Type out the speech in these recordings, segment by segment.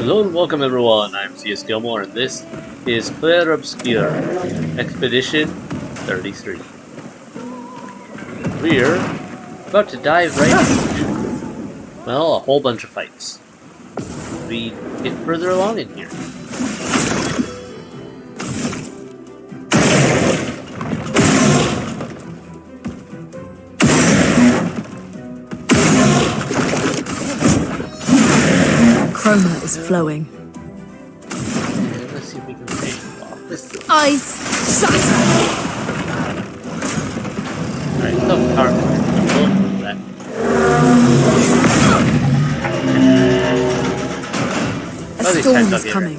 Hello and welcome everyone, I'm C.S.Gilmore and this is Clair Obscur, Expedition 33. We're about to dive right into, well, a whole bunch of fights. We get further along in here. Chroma is flowing. And let's see if we can finish off this. Ice shatter! Alright, so powerful. We'll move that. A storm is coming.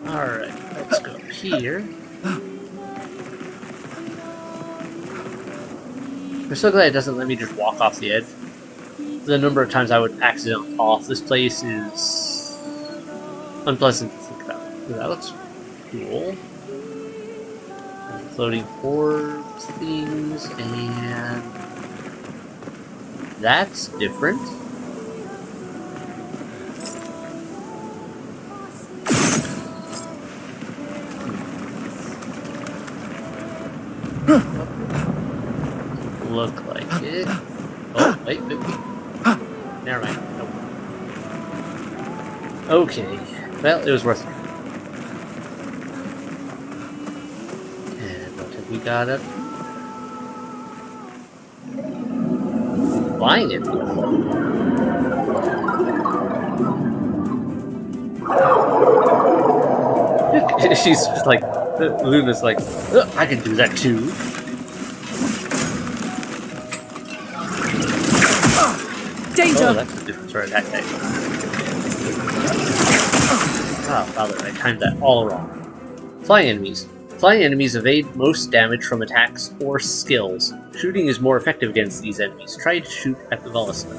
Alright, let's go here. I'm so glad it doesn't let me just walk off the edge. The number of times I would accidentally fall off this place is unpleasant to think about. Ooh, that looks cool. Floating orbs, things, and that's different. Look like it. Oh, wait. Never mind. Nope. Okay. Well, it was worth it. And what have we got up? Flying it. She's just like, Luna's like, I can do that too. Danger! Oh, that's the difference right that day. Oh, father, I timed that all wrong. Flying enemies. Flying enemies evade most damage from attacks or skills. Shooting is more effective against these enemies. Try to shoot at the ballista.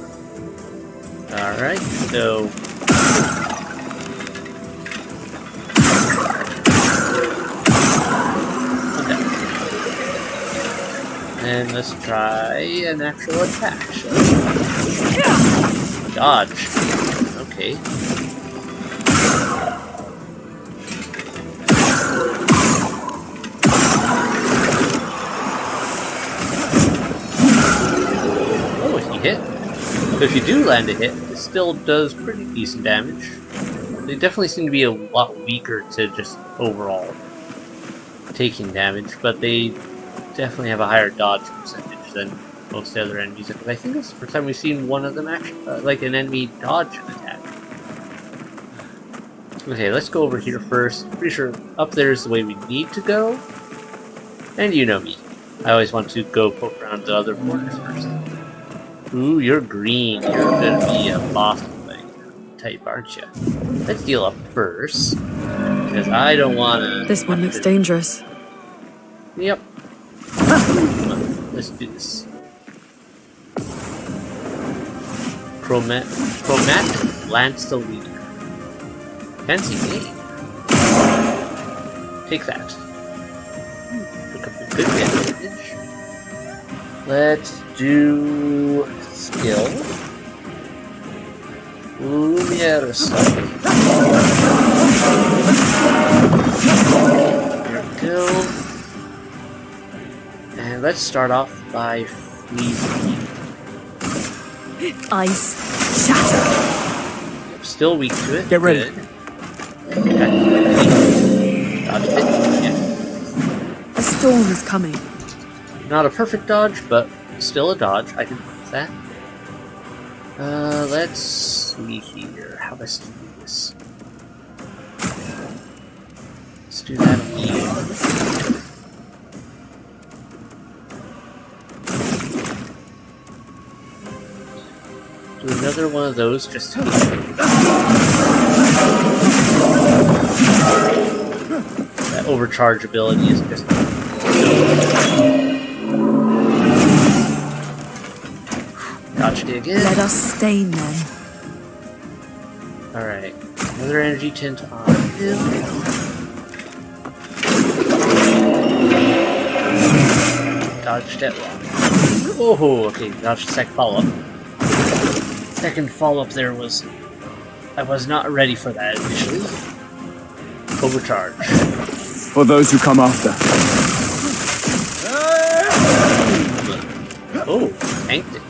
Alright, so... Okay. And let's try an actual attack. Dodge. Okay. Oh, he hit. So if you do land a hit, it still does pretty decent damage. They definitely seem to be a lot weaker to just overall taking damage, but they definitely have a higher dodge percentage than most of the other enemies, because I think this is the first time we've seen one of them actually, like an enemy dodge an attack. Okay, let's go over here first. Pretty sure up there is the way we need to go. And you know me. I always want to go poke around the other corners first. Ooh, you're green. You're gonna be a boss fight type, aren't you? Let's deal up first. Because I don't wanna... This one looks dangerous. Yep. Let's do this. Chromatic Lance the Leader. Fancy name. Take that. Pick up a good advantage. Let's do skill. Lumiere Stuff. There we go. And let's start off by freezing. Ice shatter! Still weak to it. Get ready. Good. Okay. Dodge it. Yeah. A storm is coming. Not a perfect dodge, but still a dodge. I can use that. Let's see here. How best to do this? Let's do that here. Do another one of those just to... That overcharge ability is just... Dodged it again. Let us stain them. Alright. Another energy tint on him. Dodged that one. Oh, okay, dodged the second follow-up. Second follow-up there was... I was not ready for that initially. Overcharge. For those who come after. Oh, tanked it.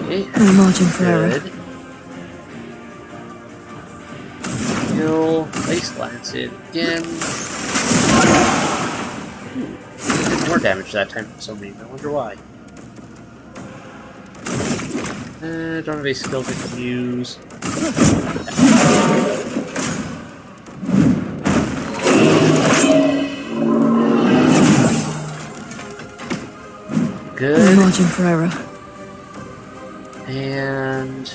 Okay, No margin for error. good. Heal, place glance it again. Ooh, did more damage that time for some reason. I wonder why. Don't have any skills I can use. Good. No margin for error. And...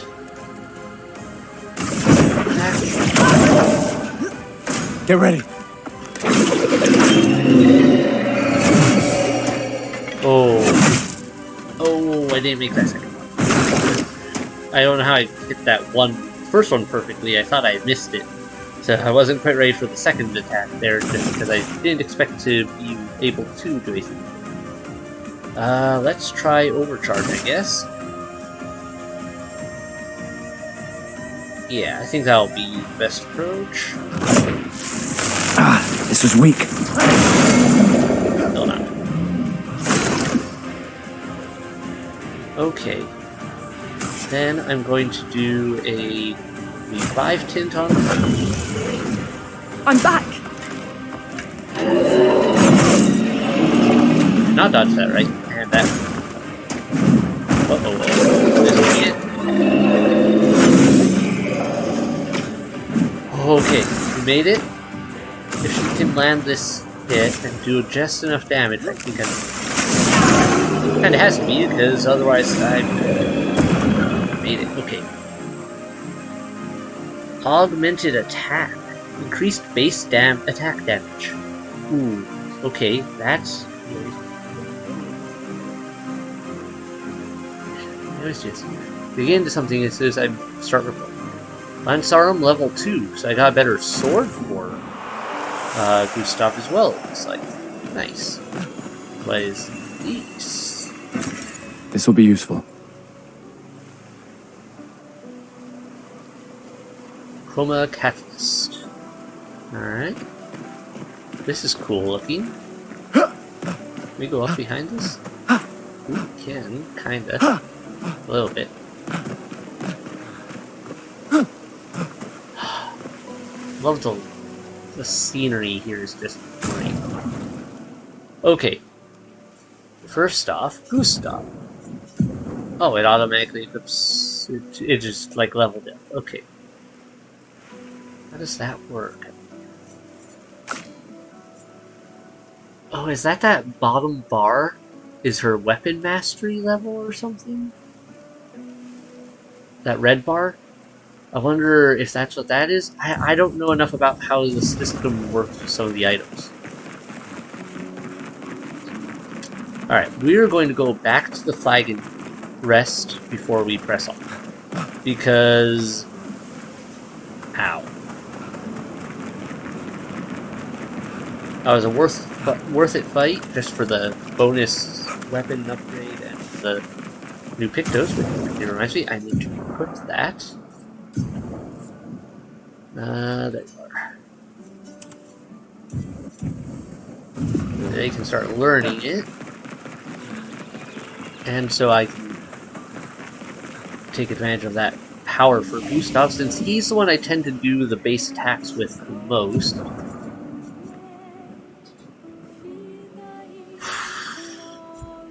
Get ready. Oh. Oh, I didn't make that second one. I don't know how I hit that first one perfectly. I thought I missed it. So I wasn't quite ready for the second attack there, just because I didn't expect to be able to do anything. Let's try overcharge, I guess. Yeah, I think that'll be the best approach. Ah, this was weak. Still not. Okay. Then I'm going to do a revive tint on him. I'm back. Did not dodge that, right? And that. Uh-oh. This will be it. Okay, we made it. If she can land this hit and do just enough damage, I think I kind of has to be, because otherwise I made it. Okay. Augmented attack. Increased base attack damage. Ooh. Okay, that's good. Begin to something as soon as I start recording. Lancearm level 2, so I got a better sword for Gustove as well, it looks like. Nice. What is this? This will be useful. Chroma Catalyst. Alright. This is cool looking. Can we go up behind this? We can, kinda. A little bit. Love the scenery here is just great. Okay. First off, Gustove. Oh, it automatically equips. It just like leveled it. Okay. How does that work? Oh, is that bottom bar? Is her weapon mastery level or something? That red bar? I wonder if that's what that is. I don't know enough about how the system works with some of the items. Alright, we are going to go back to the flag and rest before we press on. Because... Ow. That was a worth it fight, just for the bonus weapon upgrade and the new Pictos, which it reminds me, I need to equip that. There you are. They can start learning it. And so I can take advantage of that power for Gustove, since he's the one I tend to do the base attacks with the most.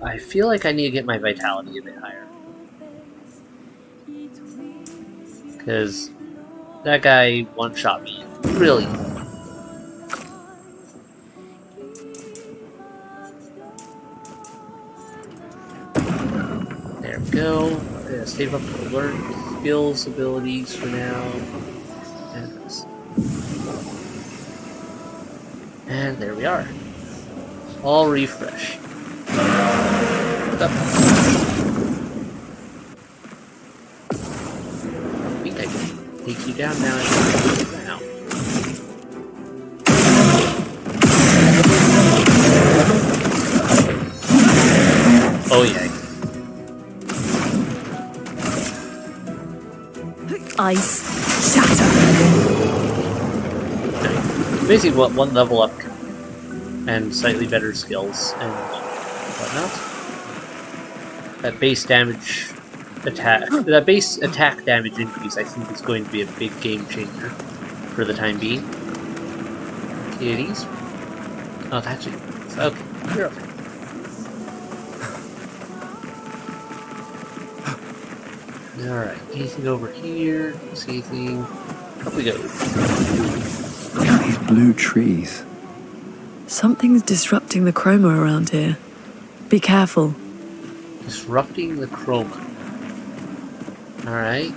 I feel like I need to get my vitality a bit higher. Because that guy one-shot me really. There we go. I'm gonna save up to learn skills, abilities for now. And there we are. All refresh. What's up? knock you down now and knock you down. Oh yeah. Ice. Shatter. Basically, what one level up and slightly better skills and whatnot. That base damage attack, that base attack damage increase, I think is going to be a big game changer for the time being. Kitties. Oh, that's it. Okay, you're okay. Alright, anything over here? See anything? Up we go. Look at these blue trees. Something's disrupting the chroma around here. Be careful. Disrupting the chroma. Alright.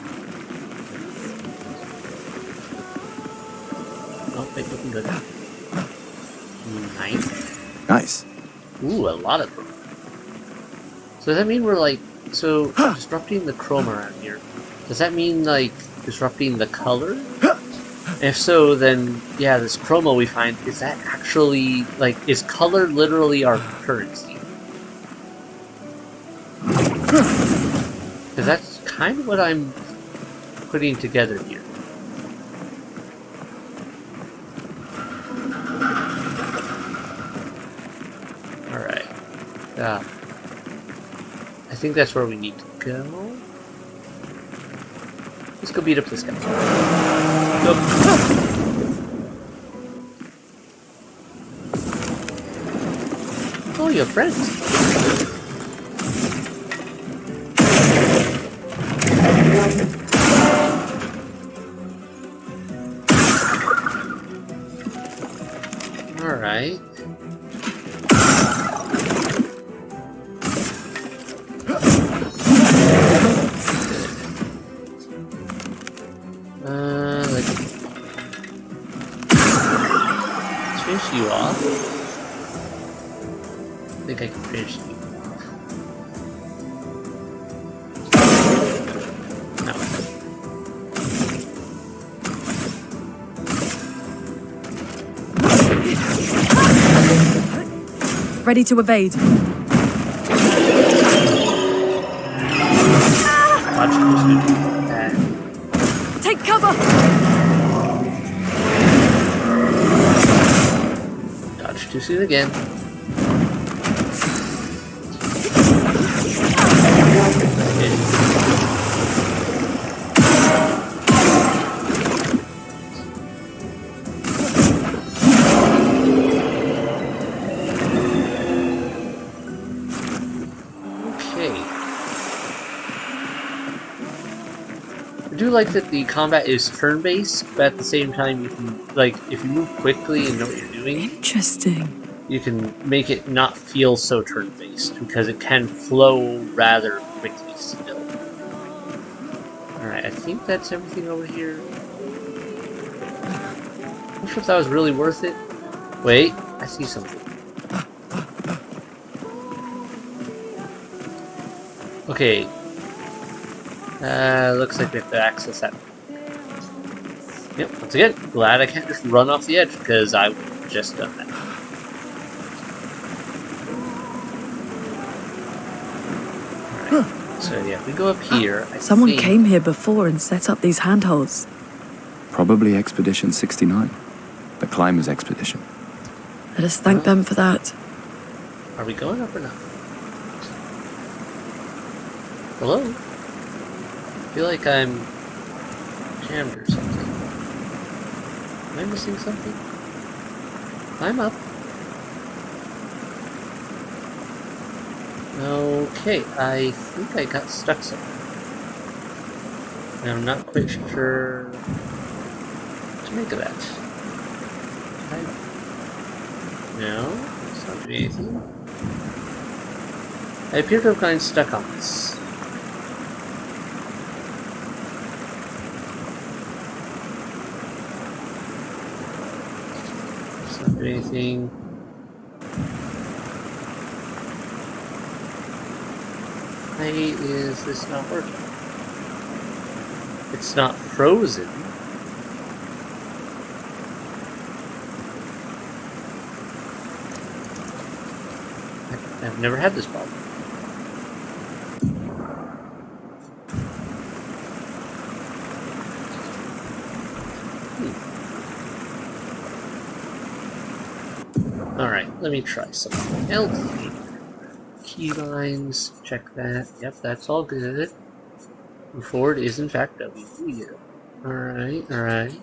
Oh, wait, looking good. Nice. Nice. Ooh, a lot of chroma. So does that mean we're like... So, disrupting the chroma around here, does that mean, like, disrupting the color? If so, then, yeah, this chroma we find, is that actually, like, is color literally our currency? Because that's kind of what I'm putting together here. Alright. I think that's where we need to go. Let's go beat up this guy. Go. Oh, you're friends. Alright. Finish you off. I think I can finish you off. No. Ready to evade. Watch this video. Take cover! Dodge too soon again. I do like that the combat is turn-based, but at the same time you can, like, if you move quickly and know what you're doing, Interesting. you can make it not feel so turn-based, because it can flow rather quickly still. Alright, I think that's everything over here. I'm not sure if that was really worth it. Wait, I see something. Okay. Looks like we have to access that. Yep, once again, glad I can't just run off the edge, because I would have just done that. Alright, so yeah, if we go up here, Someone came here before and set up these handholds. Probably Expedition 69. The Climbers Expedition. Let us thank them for that. Are we going up or not? Hello? I feel like I'm jammed or something. Am I missing something? I'm up. Okay, I think I got stuck somewhere. And I'm not quite sure what to make of that. No, it's not doing anything. I appear to have gotten stuck on this. Anything. Why is this not working? It's not frozen. never had this problem. Alright, let me try something else here. Keylines, check that. Yep, that's all good. Forward is in fact W. Yeah. Alright, alright.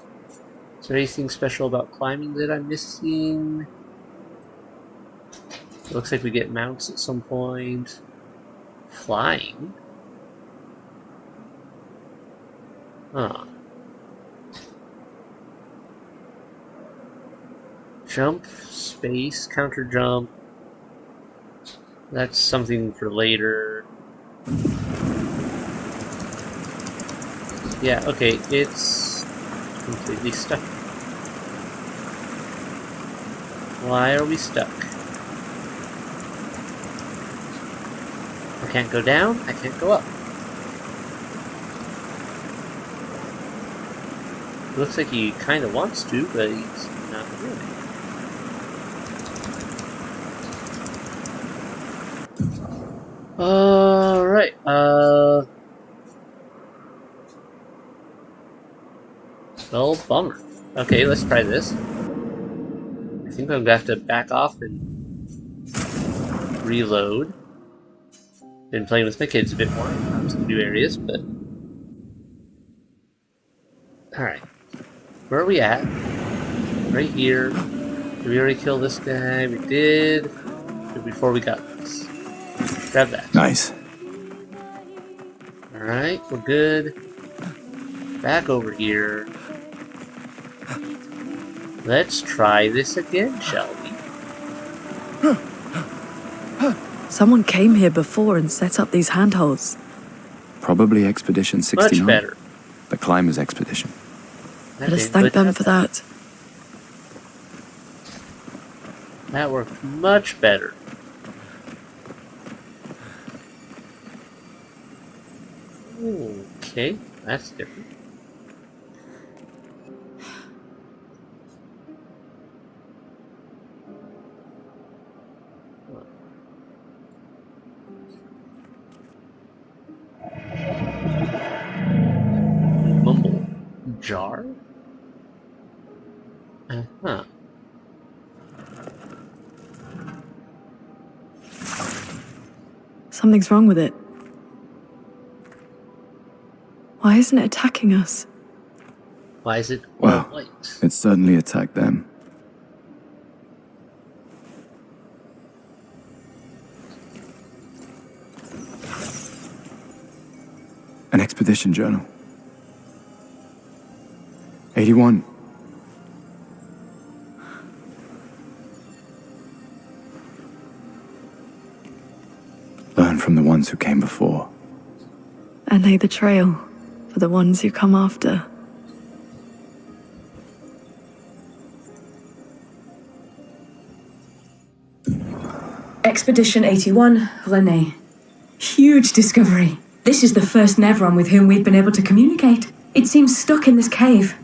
Is there anything special about climbing that I'm missing? It looks like we get mounts at some point. Flying? Huh. Jump, space, counter jump. That's something for later. Yeah, okay, it's completely stuck. Why are we stuck? I can't go down, I can't go up. It looks like he kind of wants to, but he's not doing it. Alright, well, bummer. Okay, let's try this. I think I'm gonna have to back off and reload. Been playing with my kids a bit more on some new areas, but... Alright. Where are we at? Right here. Did we already kill this guy? We did. Before we got this. Grab that. Nice. Alright, we're good. Back over here. Let's try this again, shall we? Someone came here before and set up these handholds. Probably Expedition 69. Much better. The Climbers Expedition. Let us thank them for that. That worked much better. Okay, that's different. Mumble jar? Uh-huh. Something's wrong with it. Why isn't it attacking us? Why is it Well, white? it certainly attacked them. An expedition journal. 81. Learn from the ones who came before. And lay the trail for the ones who come after. Expedition 81, René. Huge discovery. This is the first Nevron with whom we've been able to communicate. It seems stuck in this cave.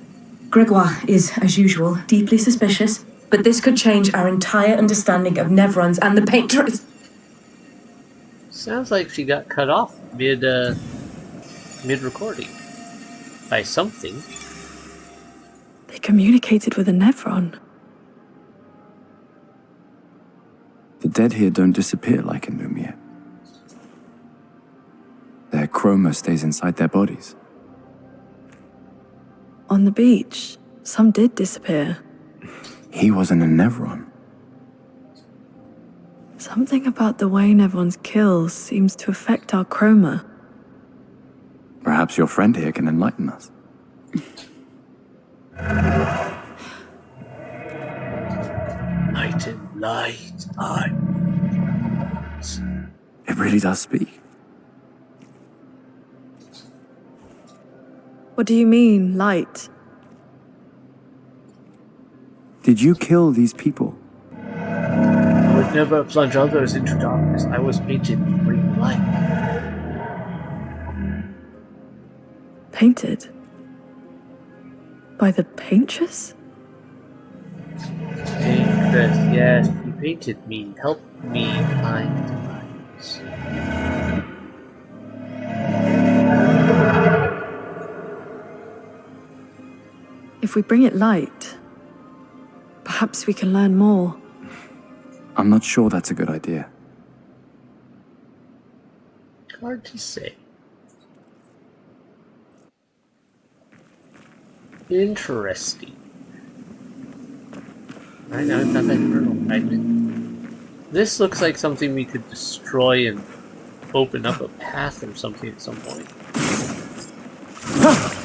Gregoire is, as usual, deeply suspicious, but this could change our entire understanding of Nevrons and the Painters. Sounds like she got cut off mid-recording. By something. They communicated with a Nevron. The dead here don't disappear like in Lumiere. Their chroma stays inside their bodies. On the beach, some did disappear. He wasn't a Nevron. Something about the way Nevrons kill seems to affect our chroma. Perhaps your friend here can enlighten us. Night and light, It really does speak. What do you mean, light? Did you kill these people? I would never plunge others into darkness. I was painted to bring light. Painted? By the paintress? Paintress, yes, you painted me. Help me find nevrons. If we bring it light, perhaps we can learn more. I'm not sure that's a good idea. Hard to say. Interesting. Alright, now we've got that journal fragment. This looks like something we could destroy and open up a path or something at some point.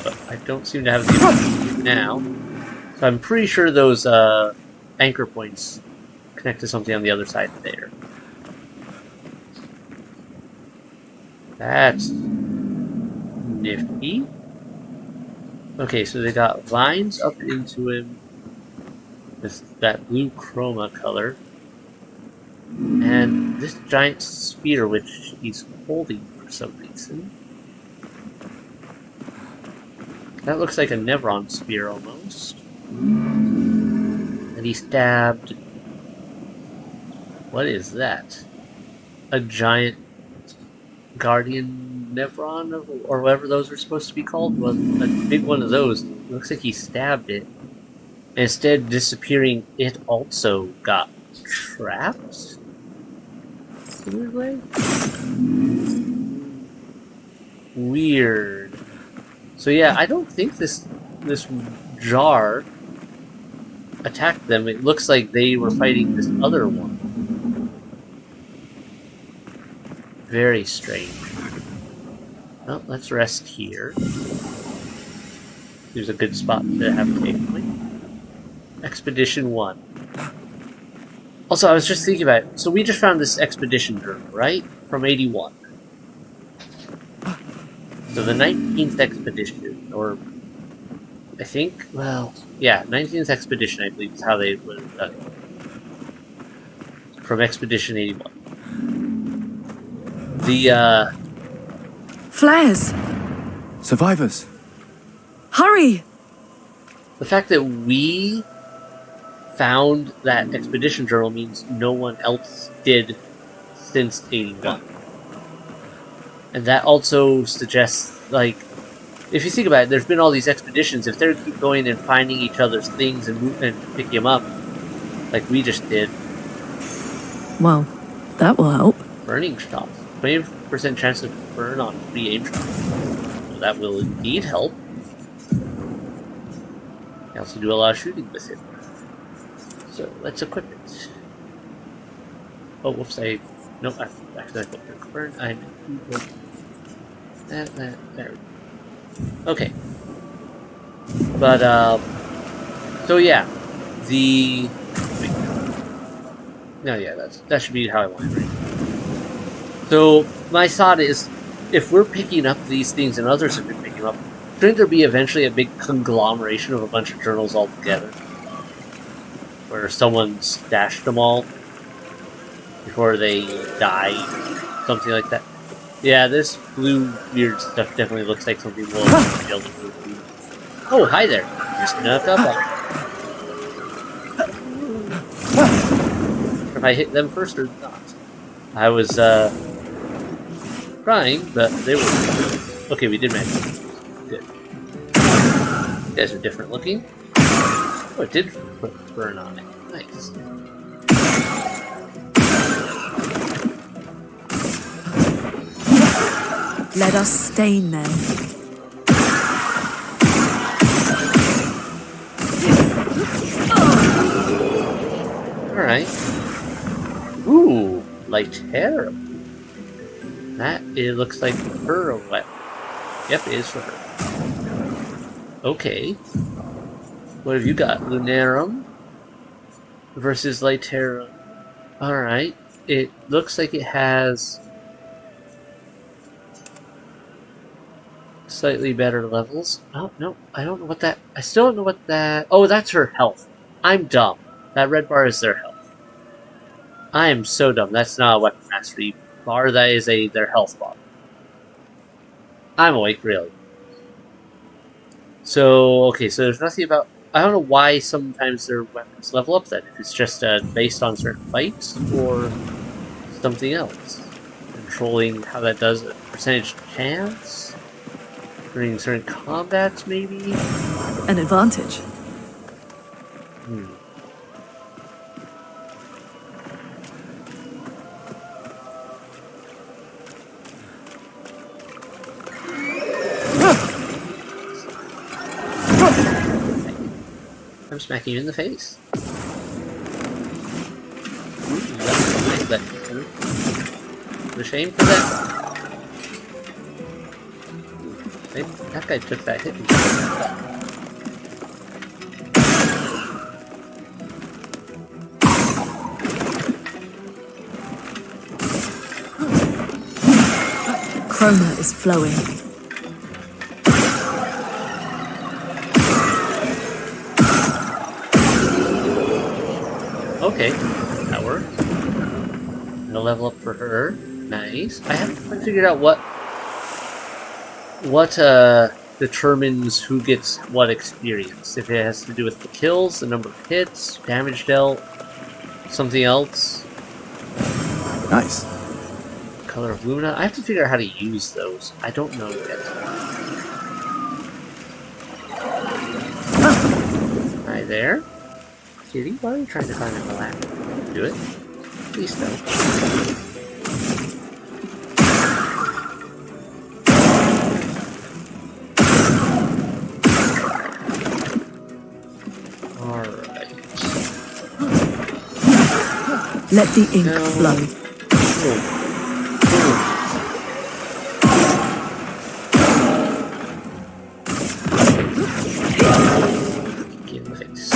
But I don't seem to have the ability to do it now. So I'm pretty sure those anchor points connect to something on the other side there. That's nifty. Okay, so they got lines up into him with that blue chroma color. And this giant sphere which he's holding for some reason. That looks like a Nevron sphere almost. And he stabbed... What is that? A giant guardian Nevron, or whatever those are supposed to be called? Well, a big one of those. It looks like he stabbed it. And instead of disappearing, it also got trapped? In a weird way? Weird. So yeah, I don't think this jar attacked them. It looks like they were fighting this other one. Very strange. Well, let's rest here. There's a good spot to have a take point. Expedition 1. Also, I was just thinking about it. So we just found this expedition journal, right? From 81. So the 19th expedition, or I think, well, yeah, 19th expedition, I believe, is how they would have done it. From Expedition 81. The, Flares! Survivors! Hurry! The fact that we found that expedition journal means no one else did since 81. And that also suggests, like, if you think about it, there's been all these expeditions. If they keep going and finding each other's things and picking them up, like we just did. Well, that will help. Burning shots. 20% chance to burn on free aim shots. So that will indeed help. You also do a lot of shooting with it. So let's equip it. Oh, whoops! Nope. I accidentally put quick burn. There. Okay. But so yeah, no, yeah, that should be how I want it. Right? So my thought is, if we're picking up these things and others have been picking them up, shouldn't there be eventually a big conglomeration of a bunch of journals all together? Where someone stashed them all before they died, something like that. Yeah, this blue weird stuff definitely looks like something we'll be able to move. Oh, hi there! You snuck up on me. If I hit them first or not. I was trying, but they were... Okay, we did manage. Good. You guys are different looking. Oh, it did put burn on it. Nice. Let us stain them. Alright. Ooh, Lytera. That it looks like her weapon. Yep, it is for her. Okay. What have you got? Lunarum versus Lytera. Alright. It looks like it has slightly better levels. Oh, no. I don't know what that... I still don't know what that... Oh, that's her health. I'm dumb. That red bar is their health. I am so dumb. That's not a weapon mastery bar. That is their health bar. I'm awake, really. So, okay, so there's nothing about... I don't know why sometimes their weapons level up then. If it's just based on certain fights or something else. controlling how that does a percentage chance during certain combats, maybe. An advantage. I'm smacking you in the face. Ooh, that's nice. What a shame for that. That guy took that hit. Chroma is flowing. Okay, that worked. No level up for her. Nice. I haven't quite figured out what determines who gets what experience. If it has to do with the kills, the number of hits, damage dealt, something else. Nice. Color of Lumina. I have to figure out how to use those. I don't know yet. Hi there. Kitty, why are you trying to climb in the lap? Do it. Please don't. Alright. Let the ink flow. Get in the face.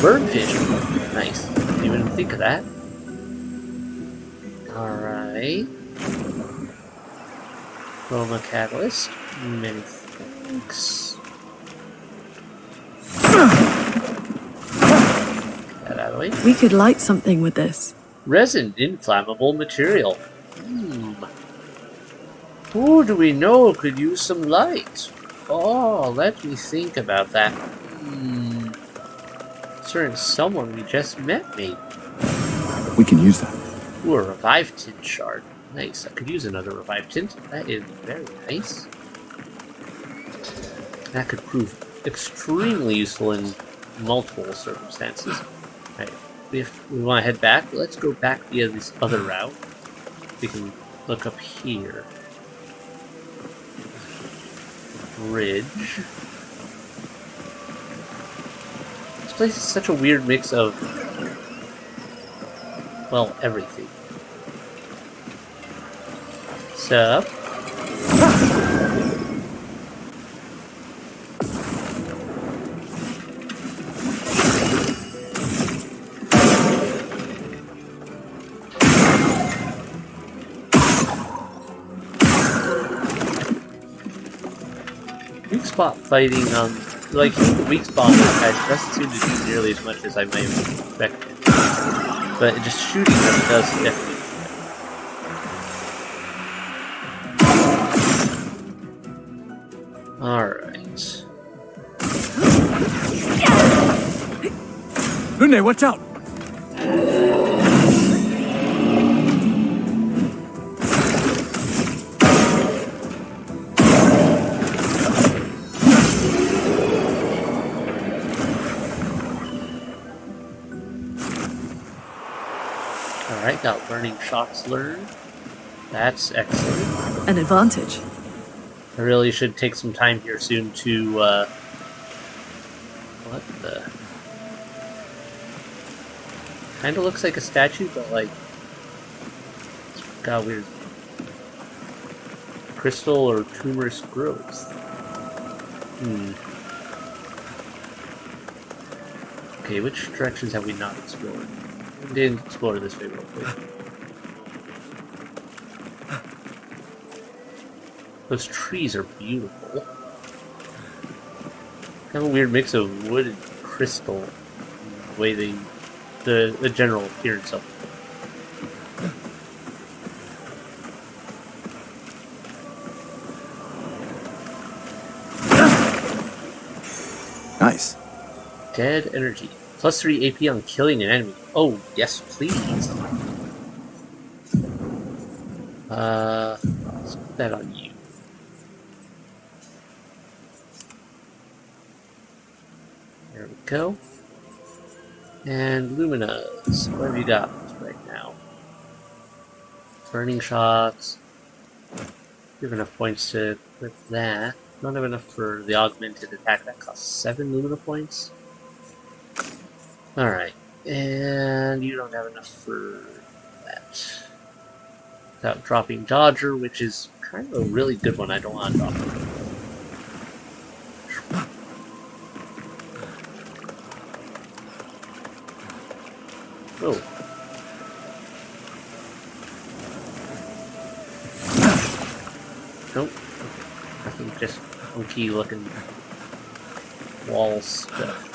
Birdfish. Nice. Didn't even think of that. Alright. Chroma Catalyst. Many thanks. Get that out of the way. We could light something with this. Resin inflammable material. Who do we know could use some light? Oh, let me think about that. Certain someone we just met, maybe. We can use that. Ooh, a revive tint shard. Nice. I could use another revive tint. That is very nice. That could prove extremely useful in multiple circumstances. Alright, if we want to head back, let's go back via this other route. We can look up here. Bridge. This place is such a weird mix of, well, everything. Sup? Weak spot fighting, like, the weak spot on these guys doesn't seem to do nearly as much as I might have expected. But just shooting them does definitely. Alright. Rune, watch out! Alright, got learning shots learned. That's excellent. An advantage. I really should take some time here soon to, what the? Kinda looks like a statue, but like, it's got weird crystal or tumorous growth. Okay, which directions have we not explored? We didn't explore this way real quick. Those trees are beautiful. Kind of a weird mix of wood and crystal. The way the general appearance of them. Nice. Dead energy. +3 AP on killing an enemy. Oh, yes, please. Let's put that on you. There we go. And Luminous, what have you got right now? Burning shots. You have enough points to equip that. Don't have enough for the augmented attack. That costs 7 Lumina points. Alright. And you don't have enough for that. Without dropping Dodger, which is kind of a really good one. I don't want to drop it. Oh. Nope. Nothing, just funky looking wall stuff.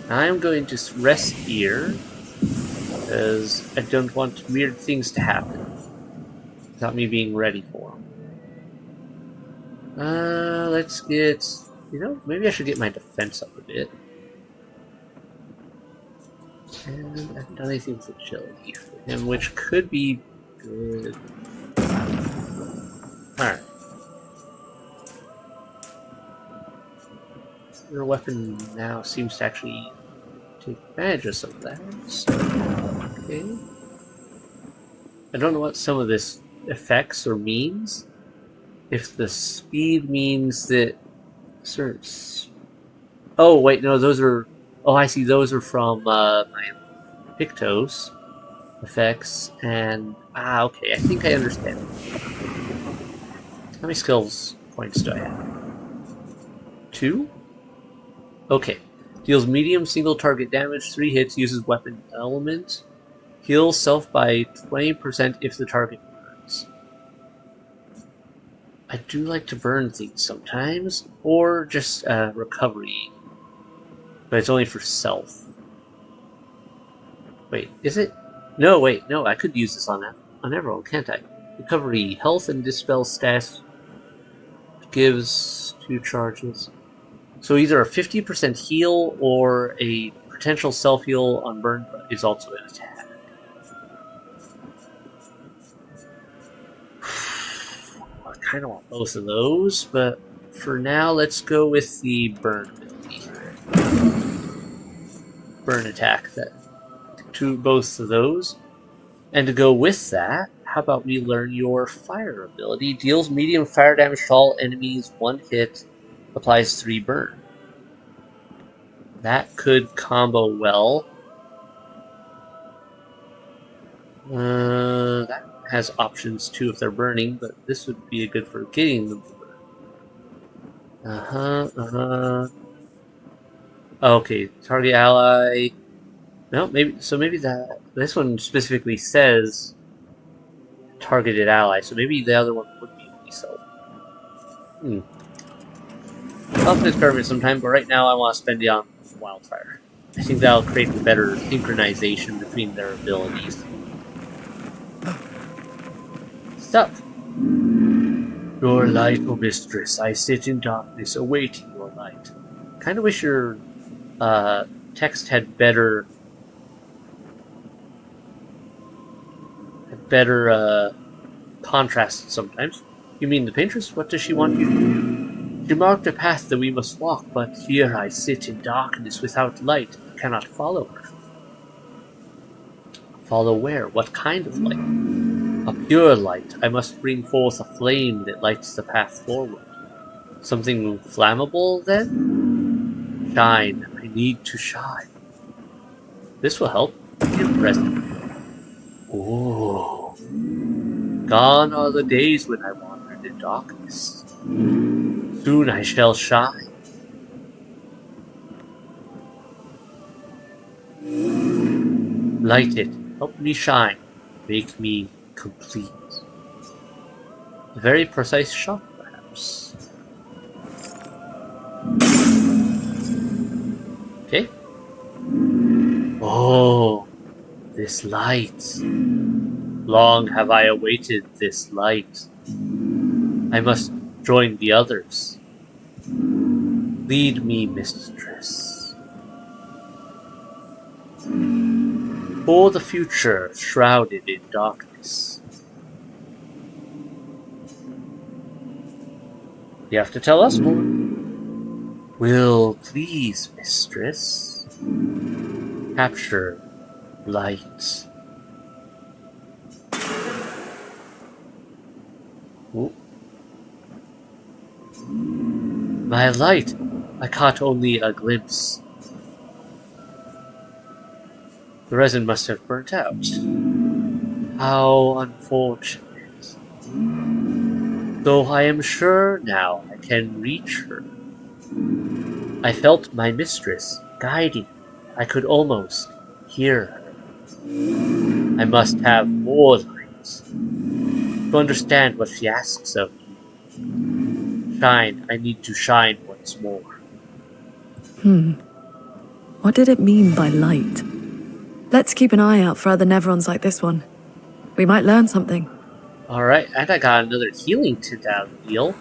I'm going to rest here because I don't want weird things to happen without me being ready for them. Let's get, maybe I should get my defense up a bit. And I haven't done anything with agility for him, which could be good. Alright. Your weapon now seems to actually take advantage of some of that. So, okay. I don't know what some of this affects or means. If the speed means that certain... Oh, wait, no, those are... Oh, I see, those are from my Pictos effects, and... Ah, okay, I think I understand. How many skills points do I have? 2? Okay. Deals medium single target damage, 3 hits, uses weapon element. Heals self by 20% if the target burns. I do like to burn things sometimes, or just recovery. But it's only for self. Wait, is it? No, wait, no, I could use this on everyone, can't I? Recovery, health and dispel stats gives 2 charges. So either a 50% heal or a potential self-heal on burn is also an attack. I kind of want both of those, but for now, let's go with the burn ability. Burn attack, to both of those. And to go with that, how about we learn your fire ability? Deals medium fire damage to all enemies, 1 hit, applies 3 burn. That could combo well. That has options too if they're burning, but this would be good for getting them to burn. Okay, target ally. No, maybe this one specifically says targeted ally, so maybe the other one would be self. I'll have to experiment sometime, but right now I want to spend it on Wildfire. I think that'll create a better synchronization between their abilities. Stop! Your light, O mistress, I sit in darkness, awaiting your light. Kinda wish your text had better contrast sometimes. You mean the paintress? What does she want you to do? She marked a path that we must walk, but here I sit in darkness without light. I cannot follow her. Follow where? What kind of light? A pure light. I must bring forth a flame that lights the path forward. Something flammable, then? Shine. I need to shine. This will help. Be present. Oh. Gone are the days when I wandered in darkness. Soon I shall shine. Light it. Help me shine. Make me complete. A very precise shot, perhaps. Okay. Oh, this light. Long have I awaited this light. I must join the others. Lead me, mistress. For the future, shrouded in darkness. You have to tell us more. Will please, mistress, capture light. Ooh. My light! I caught only a glimpse. The resin must have burnt out. How unfortunate. Though I am sure now I can reach her. I felt my mistress guiding me. I could almost hear her. I must have more light to understand what she asks of me. Shine, I need to shine once more. What did it mean by light? Let's keep an eye out for other Nevrons like this one. We might learn something. Alright, and I got another healing tint out of the deal.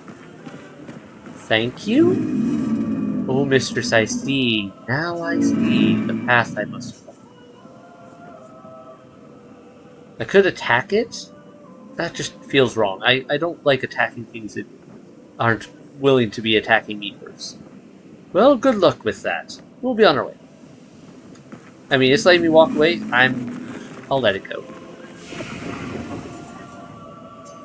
Thank you? Oh, mistress, I see. Now I see the path I must follow. I could attack it? That just feels wrong. I don't like attacking things that aren't willing to be attacking me first. Well, good luck with that. We'll be on our way. I mean, it's letting me walk away. I'll let it go.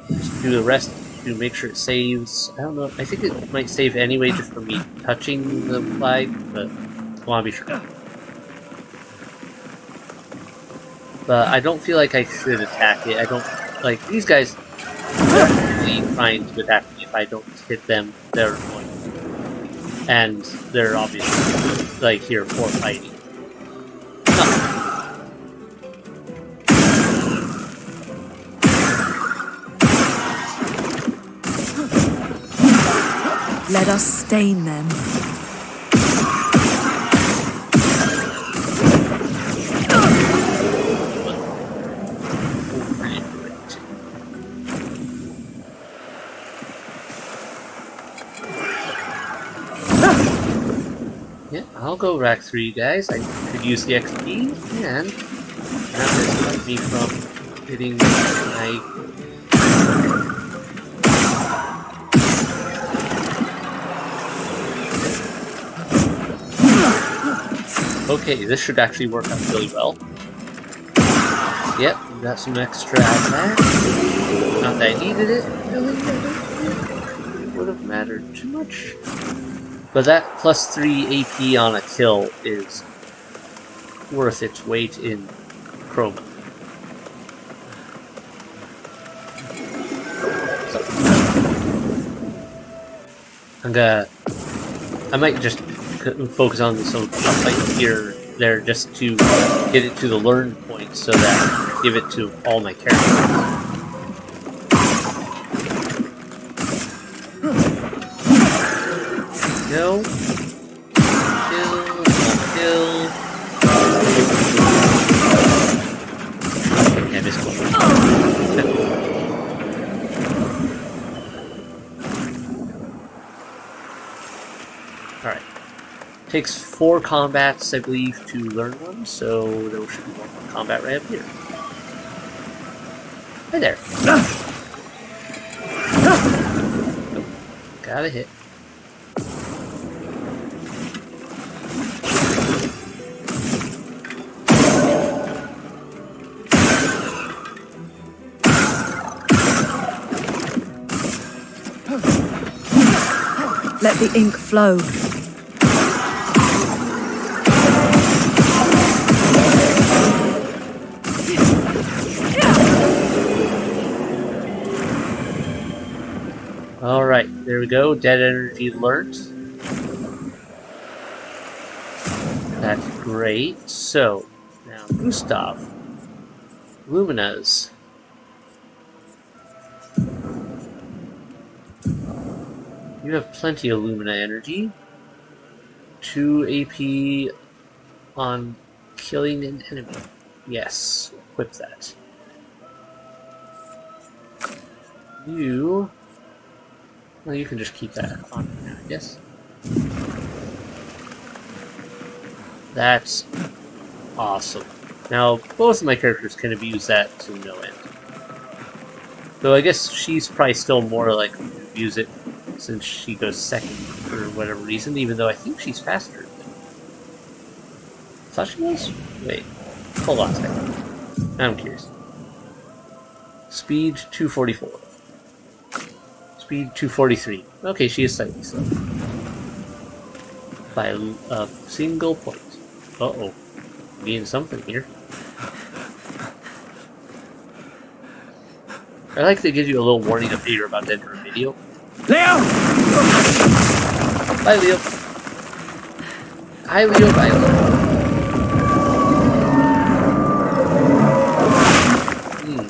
Just do the rest to make sure it saves. I don't know. I think it might save anyway just for me touching the flag, but I want to be sure. But I don't feel like I should attack it. I don't like these guys are really trying to attack me. If I don't hit them, they're annoying. And they're obviously like here for fighting. Let us stain them. Yeah, I'll go rack 3, guys. I could use the XP, and that will stop me from hitting my... Okay, this should actually work out really well. Yep, we got some extra attack. Not that I needed it, really. It would have mattered too much. But that plus 3 AP on a kill is worth its weight in chroma. So, I might just focus on some fight here, there, just to get it to the learn point, so that I can give it to all my characters. Kill. Kill. Yeah, this one. Alright. Takes 4 combats, I believe, to learn one, so there should be one more combat right up here. Hi there. Oh, got a hit. Let the ink flow. Alright, there we go. Dead energy learned. That's great. So, now Gustove. Luminas. You have plenty of Lumina energy. 2 AP on killing an enemy. Yes, equip that. You... Well, you can just keep that on now, I guess. That's awesome. Now, both of my characters can abuse that to no end. Though I guess she's probably still more like abuse it since she goes second for whatever reason, even though I think she's faster. I thought she was? Wait. Hold on a second. Now I'm curious. Speed 244. Speed 243. Okay, she is slightly slow. By a single point. Uh-oh. Getting something here. I like to give you a little warning up here you're about to enter a video. Leo! Bye, Leo. Hi, Leo. Bye, Leo.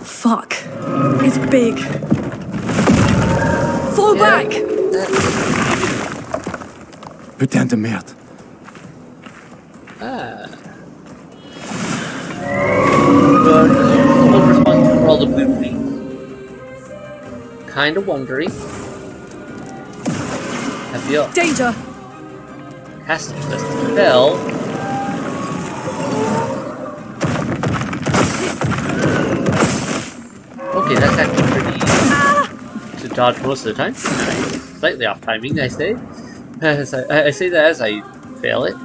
Fuck. It's big. Fall back! Putain de merde. Well, you responsible for all the blue trees. Kinda wondering. Have you Danger! casting the spell? Okay, that's actually pretty easy to dodge most of the time. Slightly off timing, I say. I say that as I fail it.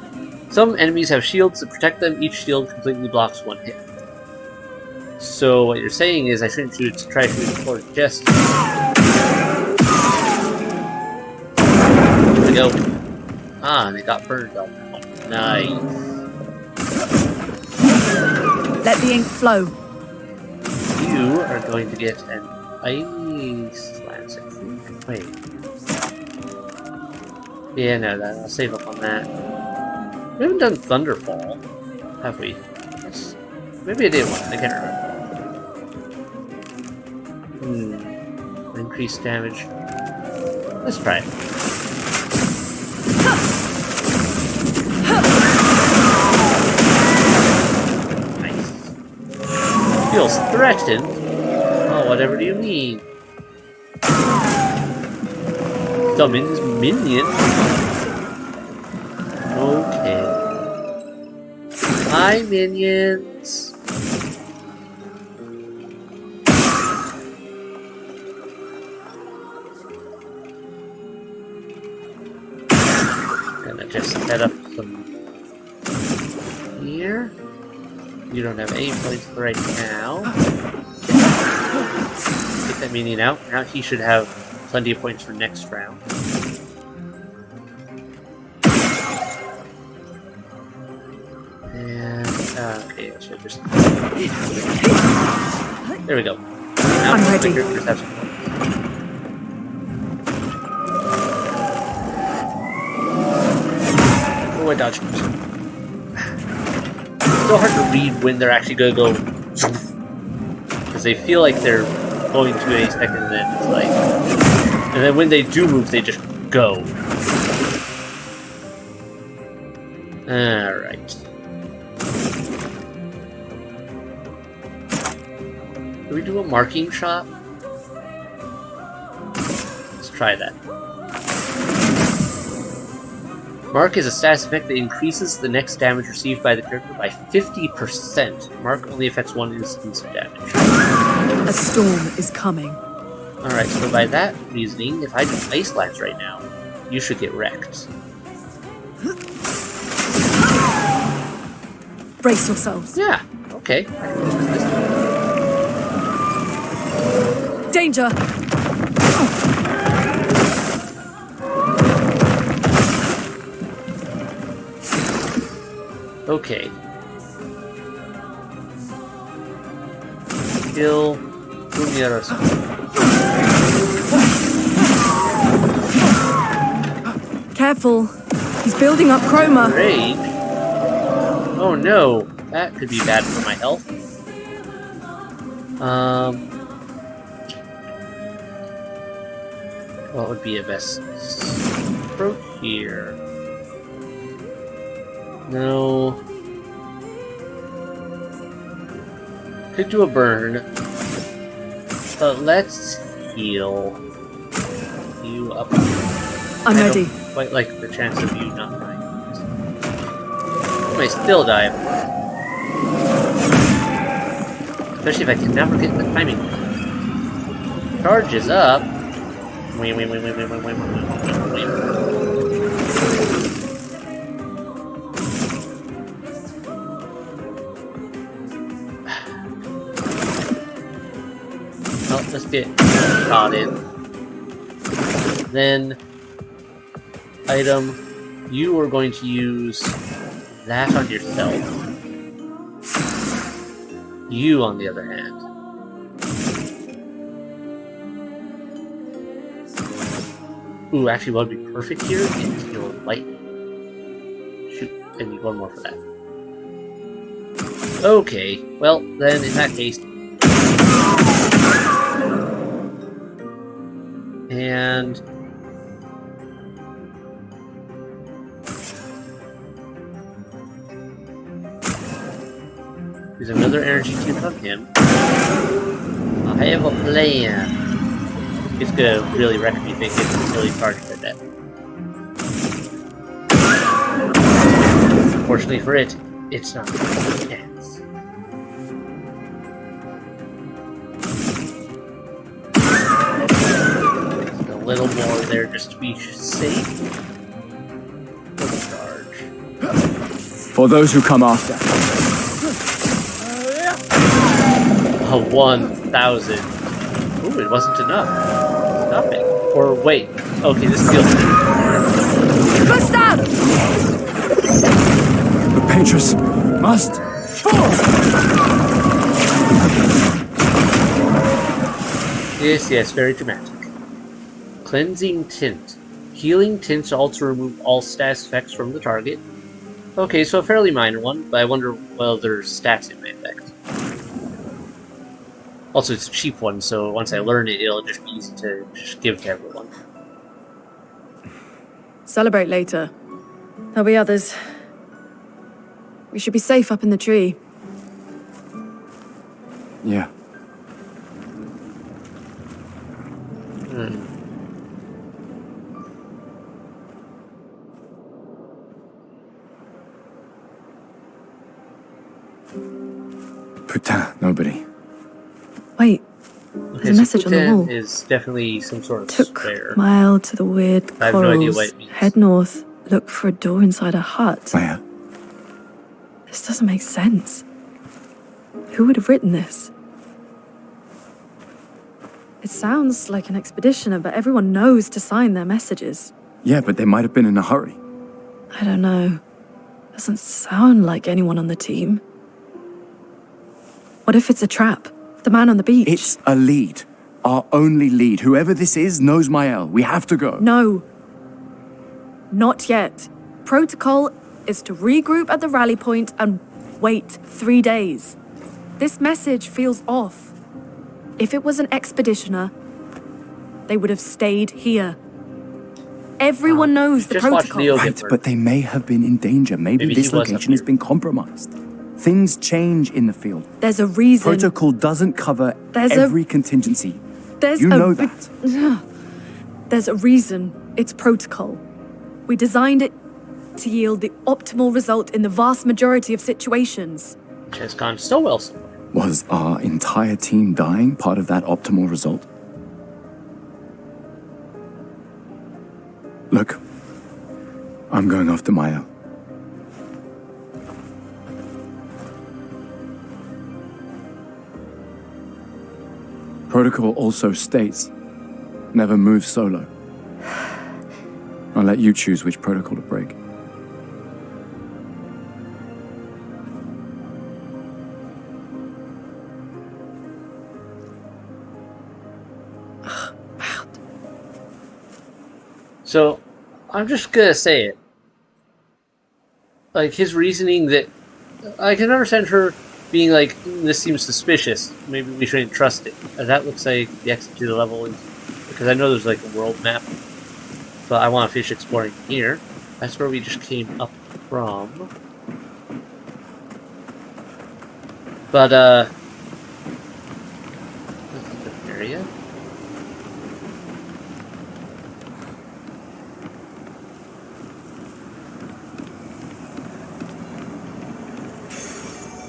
Some enemies have shields that protect them. Each shield completely blocks one hit. So what you're saying is I shouldn't try shooting for just. Here we go. Ah, and they got burned on that one. Nice. Let the ink flow. You are going to get an ice lance, I think. Wait. Yeah, no, I'll save up on that. We haven't done Thunderfall, have we? Yes. Maybe I did one, I can't remember. Increased damage. Let's try it. Nice. Feels threatened? Oh, whatever do you mean? Summons minion? Okay. Hi, minions! Gonna just set up some here. You don't have any points for right now. Get that minion out. Now he should have plenty of points for next round. And okay, I should just. There we go. Now I'm ready. Have some points. Oh, I dodged. It's so hard to read when they're actually going to go, because they feel like they're going to a second, and then it's like, and then when they do move, they just go. All right. Do we do a marking shot? Let's try that. Mark is a status effect that increases the next damage received by the character by 50%. Mark only affects one instance of damage. A storm is coming. Alright, so by that reasoning, if I do Ice Lance right now, you should get wrecked. Brace yourselves. Yeah, okay. Danger! Okay. Kill Gumyaros. Careful. He's building up chroma. Rage? Oh no, that could be bad for my health. What would be a best approach here? No. Could do a burn. But let's heal you up. I'm ready. I don't quite like the chance of you not dying. You may still die. Especially if I can never get the timing. Charge is up. Well, let's get shot in. Then, item, you are going to use that on yourself. You, on the other hand. Ooh, actually, what would be perfect here is your lightning. Shoot, I need one more for that. Okay, well, then in that case. And there's another energy tube on him. I have a plan. It's gonna really wreck me if it gets really charged for that. Fortunately for it, it's not a chance. Just a little more there just to be safe. Little charge. For those who come after. A 1,000. Ooh, it wasn't enough. Stop it. Or wait. Okay, this feels good. Gustove! The Patriots must fall! Yes, very dramatic. Cleansing tint. Healing tints also remove all status effects from the target. Okay, so a fairly minor one, but I wonder whether there's stats it may affect. Also, it's a cheap one, so once I learn it, it'll just be easy to just give to everyone. Celebrate later. There'll be others. We should be safe up in the tree. Yeah. Putain, nobody. Wait, Okay, there's a message on the wall. is definitely some sort of Took spare. Maelle to the weird I have no idea corals. what it means. Head north. Look for a door inside a hut. Maelle. This doesn't make sense. Who would have written this? It sounds like an expeditioner, but everyone knows to sign their messages. Yeah, but they might have been in a hurry. I don't know. Doesn't sound like anyone on the team. What if it's a trap? The man on the beach? It's a lead. Our only lead. Whoever this is knows Maelle. We have to go. No. Not yet. Protocol is to regroup at the rally point and wait 3 days. This message feels off. If it was an expeditioner, they would have stayed here. Everyone knows the Just watch protocol. Leo. Right, but they may have been in danger. Maybe Maybe this he was up location has here. been compromised. Things change in the field. There's a reason. Protocol doesn't cover There's every contingency. There's You a know re- that. There's a reason it's protocol. We designed it to yield the optimal result in the vast majority of situations. Which has gone so well so far. Was our entire team dying part of that optimal result? Look, I'm going after Maelle. Protocol also states, never move solo. I'll let you choose which protocol to break. So, I'm just gonna say it. Like, his reasoning that... I can understand her being like, this seems suspicious. Maybe we shouldn't trust it. That looks like the exit to the level is... Because I know there's like a world map. But I want to finish exploring here. That's where we just came up from. But, this is the area.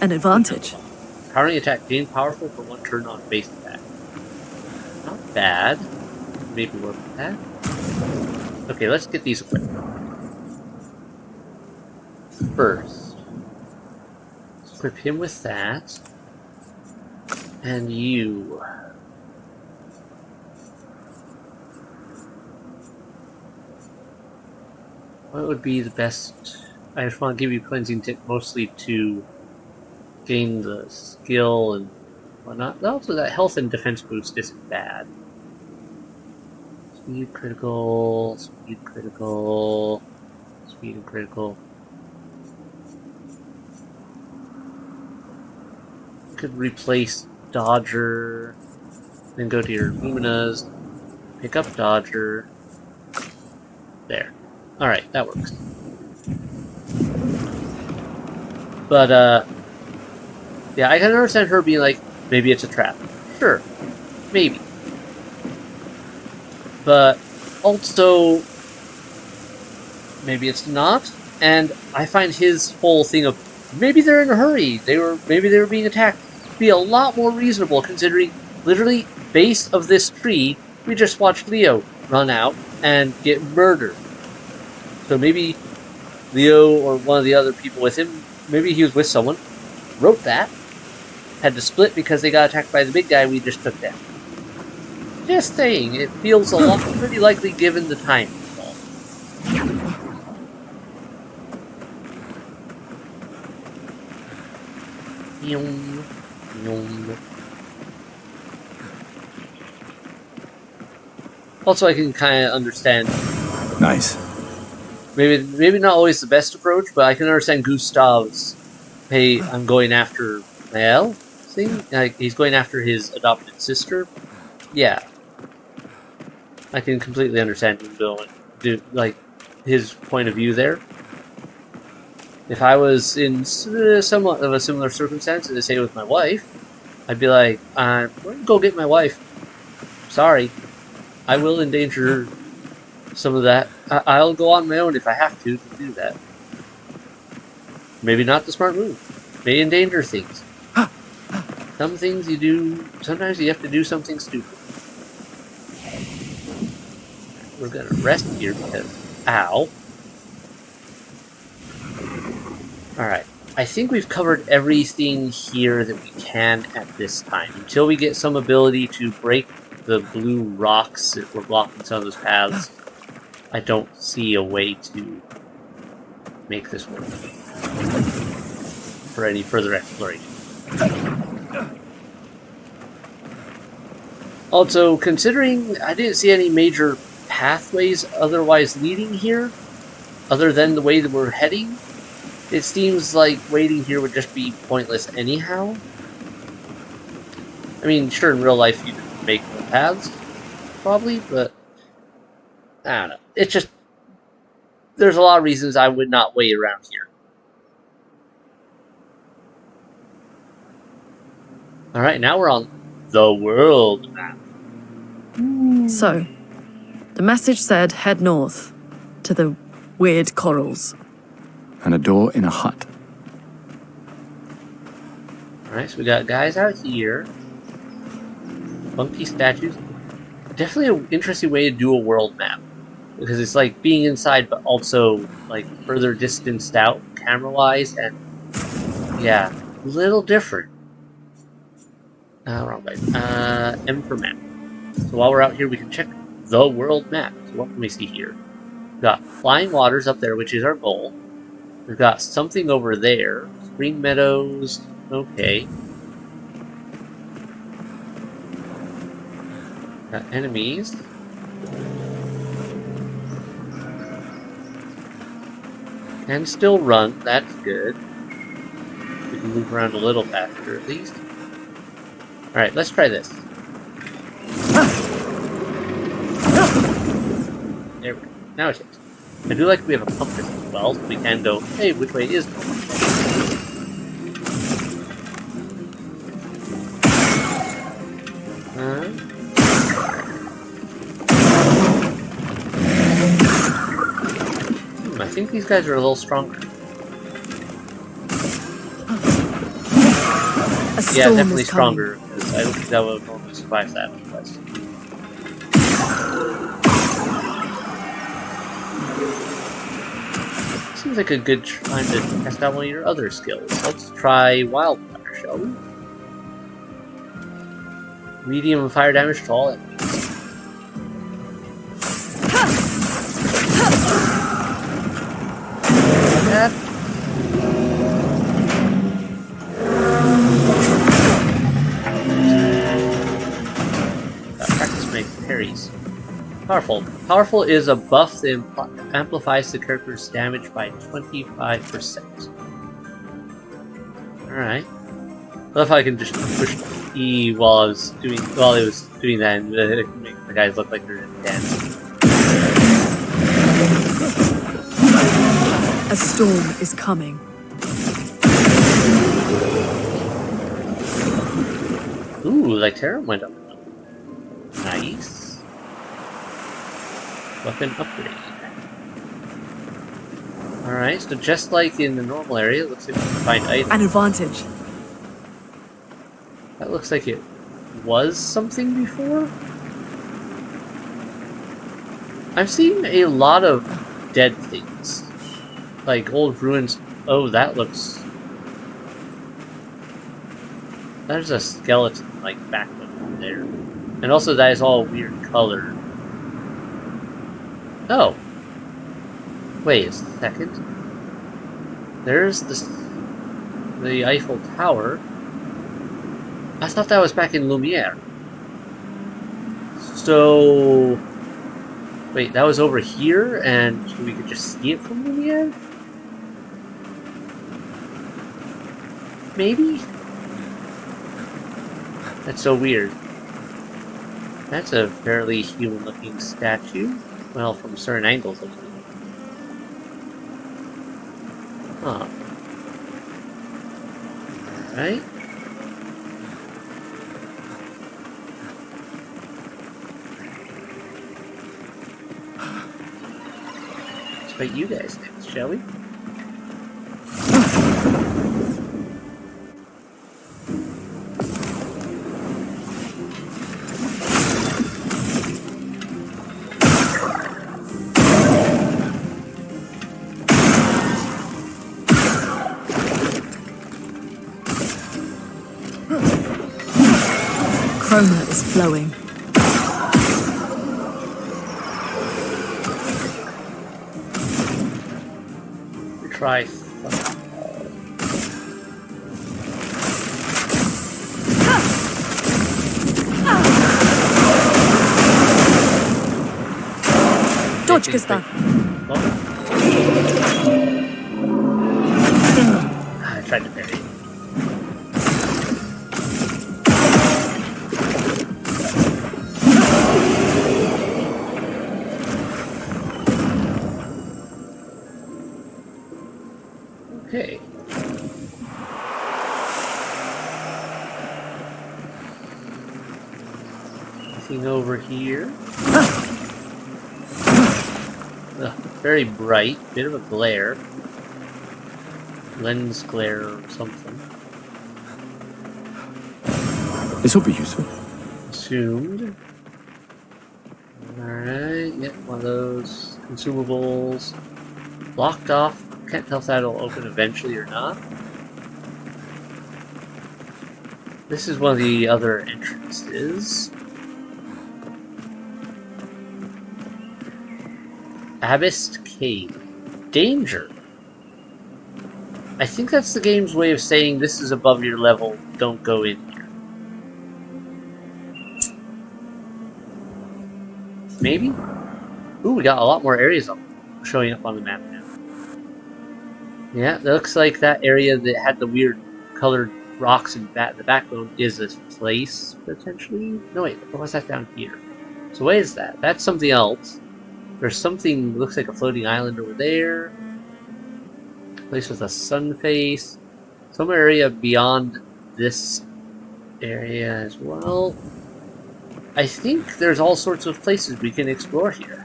An advantage. Powering attack gain powerful for 1 turn on base attack. Not bad. Maybe work with that. Okay, let's get these equipped. First, let's equip him with that. And you. What would be the best? I just want to give you cleansing tip mostly to gain the skill and whatnot. Also, that health and defense boost isn't bad. Speed critical, speed critical, speed and critical. Could replace Dodger, then go to your Luminas, pick up Dodger. There. Alright, that works. But, yeah, I can understand her being like, maybe it's a trap. Sure. Maybe. But, also, maybe it's not. And I find his whole thing of, maybe they're in a hurry, maybe they were being attacked, to be a lot more reasonable, considering, literally, base of this tree, we just watched Leo run out and get murdered. So maybe Leo or one of the other people with him, maybe he was with someone, wrote that, had to split because they got attacked by the big guy we just took down. Just saying, it feels a lot pretty likely given the time involved. Yum, yum. Also, I can kind of understand. Nice. Maybe not always the best approach, but I can understand Gustave's, hey, I'm going after Maelle thing. Like, he's going after his adopted sister. Yeah. I can completely understand him like, his point of view there. If I was in somewhat of a similar circumstance, and say with my wife, I'd be like, I'm going to go get my wife. Sorry. I will endanger some of that. I'll go on my own if I have to do that. Maybe not the smart move. May endanger things. Some things you do, sometimes you have to do something stupid. We're gonna rest here because, ow. Alright, I think we've covered everything here that we can at this time. Until we get some ability to break the blue rocks that were blocking some of those paths, I don't see a way to make this work for any further exploration. Also, considering I didn't see any major pathways otherwise leading here, other than the way that we're heading, it seems like waiting here would just be pointless anyhow. I mean, sure, in real life you could make the paths, probably, but I don't know. It's just, there's a lot of reasons I would not wait around here. Alright, now we're on the world map. So, the message said head north to the weird corals. And a door in a hut. Alright, so we got guys out here. Funky statues. Definitely an interesting way to do a world map. Because it's like being inside, but also like further distanced out camera-wise, and yeah, a little different. Wrong way. M for map. So while we're out here, we can check the world map. So what can we see here? We've got flying waters up there, which is our goal. We've got something over there. Green meadows. Okay. Got enemies. Can still run. That's good. We can move around a little faster, at least. Alright, let's try this. There we go. Now it hits. I do like we have a compass as well, so we can go, hey, which way is north? I think these guys are a little stronger. A storm Yeah, definitely is coming. stronger, because I don't think that would normally survive that otherwise. Seems like a good time to test out one of your other skills. Let's try Wildfire, shall we? Medium fire damage to all enemies. That. Practice my parries. Powerful. Powerful is a buff that amplifies the character's damage by 25%. Alright. I love how I can just push E while it was doing that, and make the guys look like they're dancing. A storm is coming. Ooh, like Terra went up. Nice. Weapon upgrade. Alright, so just like in the normal area, it looks like we can find items. An advantage. That looks like it was something before. I've seen a lot of dead things. Like old ruins. Oh, that looks... There's a skeleton, like, back over there. And also that is all weird colored. Oh. Wait a second. There's the Eiffel Tower. I thought that was back in Lumiere. So... Wait, that was over here, and we could just see it from Lumiere? Maybe? That's so weird. That's a fairly human-looking statue. Well, from certain angles, at least. Huh. Alright. Let's fight you guys next, shall we? Chroma is flowing. Try. Dodge, Gustove. I tried to parry. Okay. Nothing over here. Ugh, very bright, bit of a glare. Lens glare or something. This will be useful. Assumed. Alright, yep, one of those consumables. Blocked off. Can't tell if that'll open eventually or not. This is one of the other entrances. Abyss Cave. Danger. I think that's the game's way of saying this is above your level, don't go in here. Maybe? Ooh, we got a lot more areas showing up on the map now. Yeah, it looks like that area that had the weird colored rocks in the backbone is a place, potentially? No, wait, what was that down here? So what is that? That's something else. There's something, looks like a floating island over there. Place with a sun face. Some area beyond this area as well. I think there's all sorts of places we can explore here.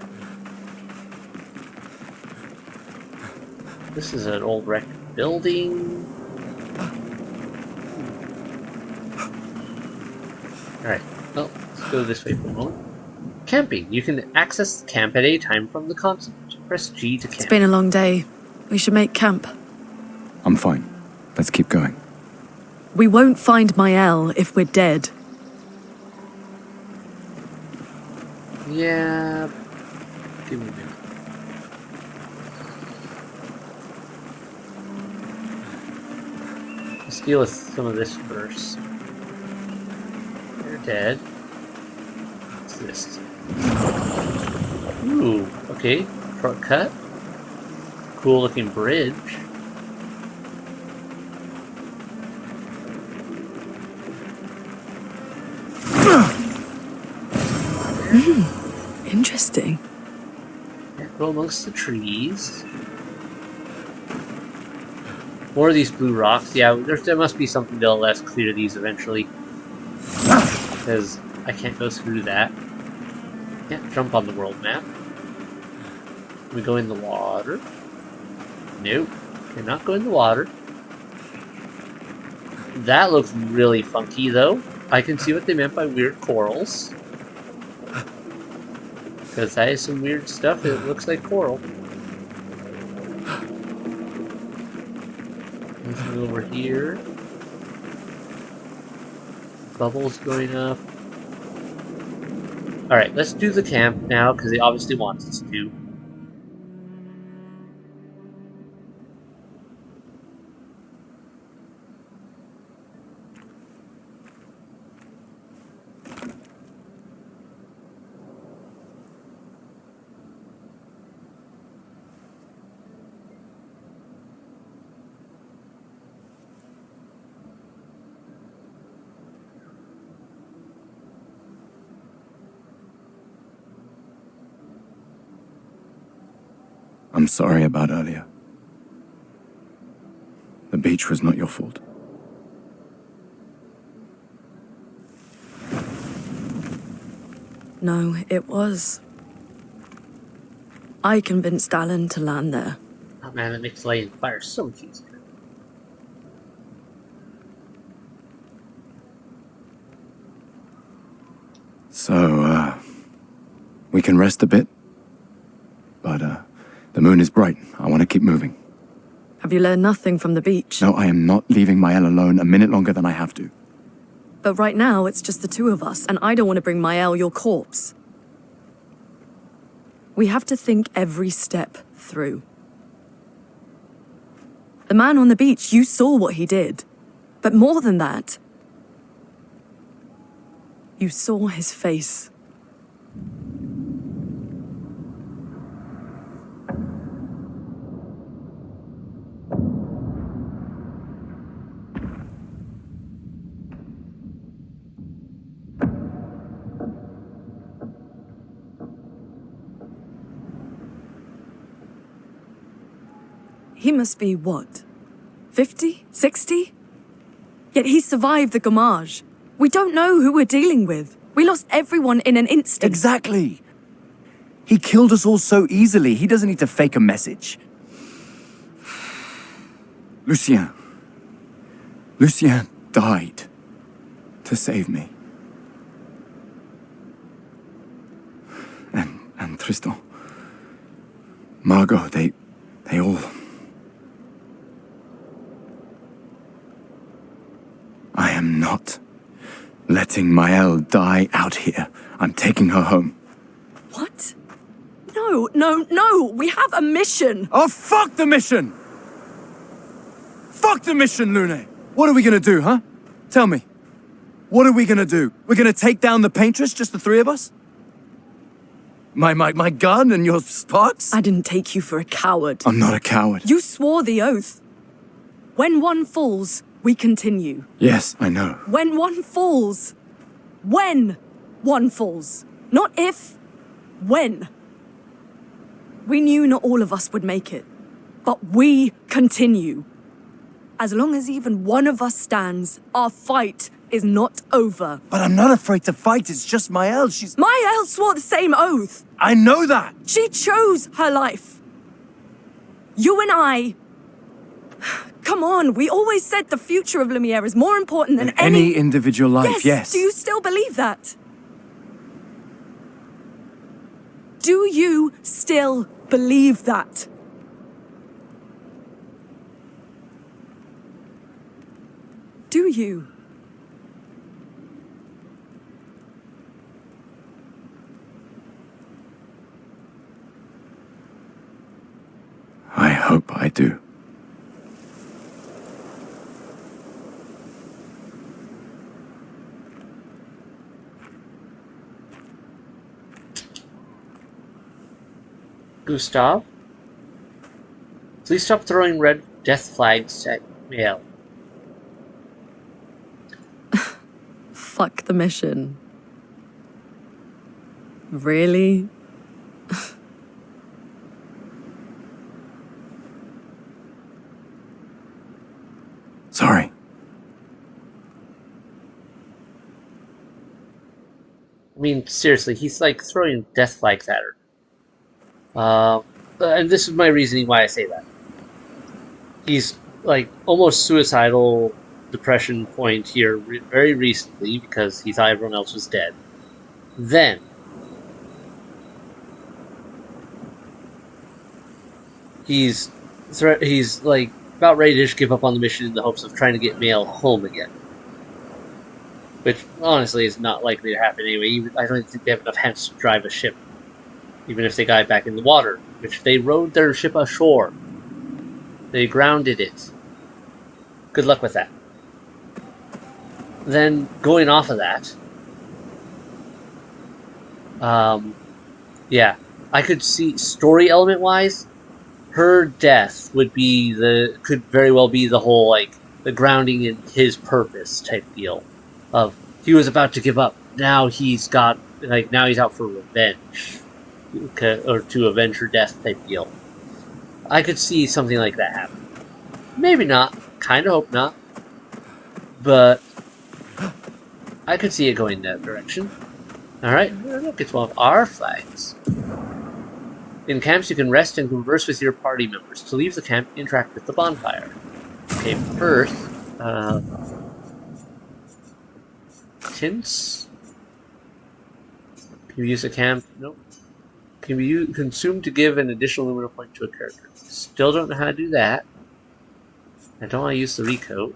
This is an old wrecked building. Alright, well, let's go this way for a moment. Camping. You can access the camp at any time from the continent. Press G to camp. It's been a long day. We should make camp. I'm fine. Let's keep going. We won't find Maelle if we're dead. Yeah. Give me a minute. Let's deal with some of this first. You're dead. What's this? Ooh, okay. Shortcut. Cool looking bridge. Interesting. Go amongst the trees. More of these blue rocks. Yeah, there must be something that'll let us clear these eventually. Because I can't go through that. Can't jump on the world map. Can we go in the water? Nope. Cannot go in the water. That looks really funky though. I can see what they meant by weird corals. Because that is some weird stuff. It looks like coral. Anything over here? Bubbles going up. Alright, let's do the camp now, because they obviously want us to. I'm sorry about earlier. The beach was not your fault. No, it was. I convinced Alan to land there. Oh man, that makes lighting fire so much easier. So, we can rest a bit? But, the moon is bright. I want to keep moving. Have you learned nothing from the beach? No, I am not leaving Maelle alone a minute longer than I have to. But right now, it's just the two of us, and I don't want to bring Maelle your corpse. We have to think every step through. The man on the beach, you saw what he did. But more than that, you saw his face. He must be, what, 50? 60? Yet he survived the Gommage. We don't know who we're dealing with. We lost everyone in an instant. Exactly. He killed us all so easily. He doesn't need to fake a message. Lucien. Lucien died to save me. And Tristan. Margot, they all... I am not letting Maelle die out here. I'm taking her home. What? No, no, no! We have a mission! Oh, fuck the mission! Fuck the mission, Lune! What are we gonna do, huh? Tell me. What are we gonna do? We're gonna take down the paintress, just the three of us? My gun and your sparks? I didn't take you for a coward. I'm not a coward. You swore the oath. When one falls, we continue. Yes, I know. When one falls. When one falls. Not if. When. We knew not all of us would make it. But we continue. As long as even one of us stands, our fight is not over. But I'm not afraid to fight. It's just Maelle. She's... Maelle swore the same oath. I know that. She chose her life. You and I Come on, we always said the future of Lumiere is more important than Any individual life, yes. Do you still believe that? Do you still believe that? Do you? I hope I do. Gustove? Please stop throwing red death flags at Maelle. Fuck the mission. Really? Sorry. I mean, seriously, he's like throwing death flags at her. And this is my reasoning why I say that. He's like almost suicidal depression point here very recently because he thought everyone else was dead. Then he's like about ready to just give up on the mission in the hopes of trying to get Maelle home again. Which honestly is not likely to happen anyway. I don't think they have enough hands to drive a ship. Even if they got it back in the water, which they rowed their ship ashore. They grounded it. Good luck with that. Then, going off of that, yeah, I could see, story element-wise, her death could very well be the whole, like, the grounding in his purpose type deal. Of, he was about to give up, now he's out for revenge. Or to avenge her death type deal. I could see something like that happen. Maybe not. Kind of hope not. But I could see it going that direction. Alright, look, it's one of our flags. In camps, you can rest and converse with your party members. To leave the camp, interact with the bonfire. Okay, first, tints. Can you use a camp? Nope. Can be consumed to give an additional lumina point to a character. Still don't know how to do that. I don't want to use the recoat.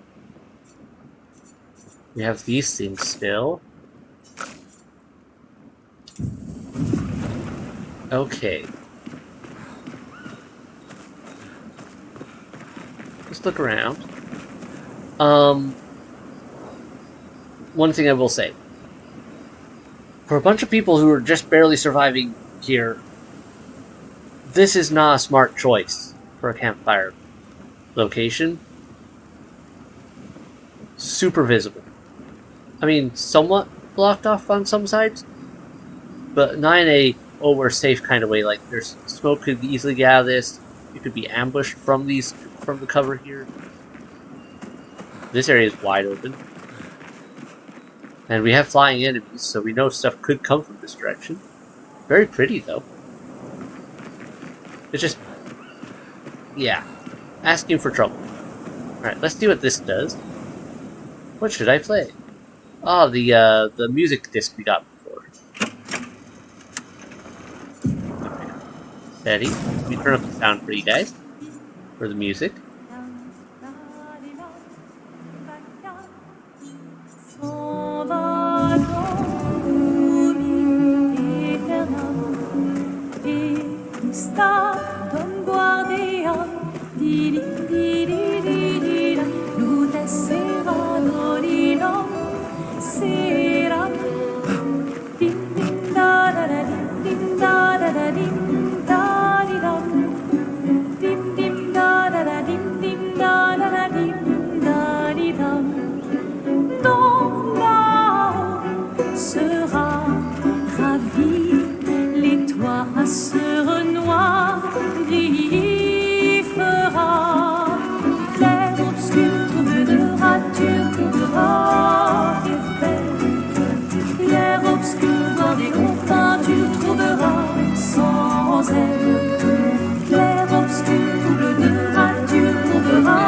We have these things still. Okay. Let's look around. One thing I will say. For a bunch of people who are just barely surviving here, this is not a smart choice for a campfire location. Super visible. I mean, somewhat blocked off on some sides, but not in a, oh, we're safe kind of way. Like, there's smoke could easily get out of this. You could be ambushed from the cover here. This area is wide open. And we have flying enemies, so we know stuff could come from this direction. Very pretty, though. It's just, yeah, asking for trouble. Alright, let's see what this does. What should I play? Oh, the music disc we got before. Steady. Let me turn up the sound for you guys. For the music. Sœur noire fera clair obscur, trouble de rature, trouvera effet. Clair obscur, dans des confins, tu trouveras sans elle. Clair obscur, trouble de rature, trouvera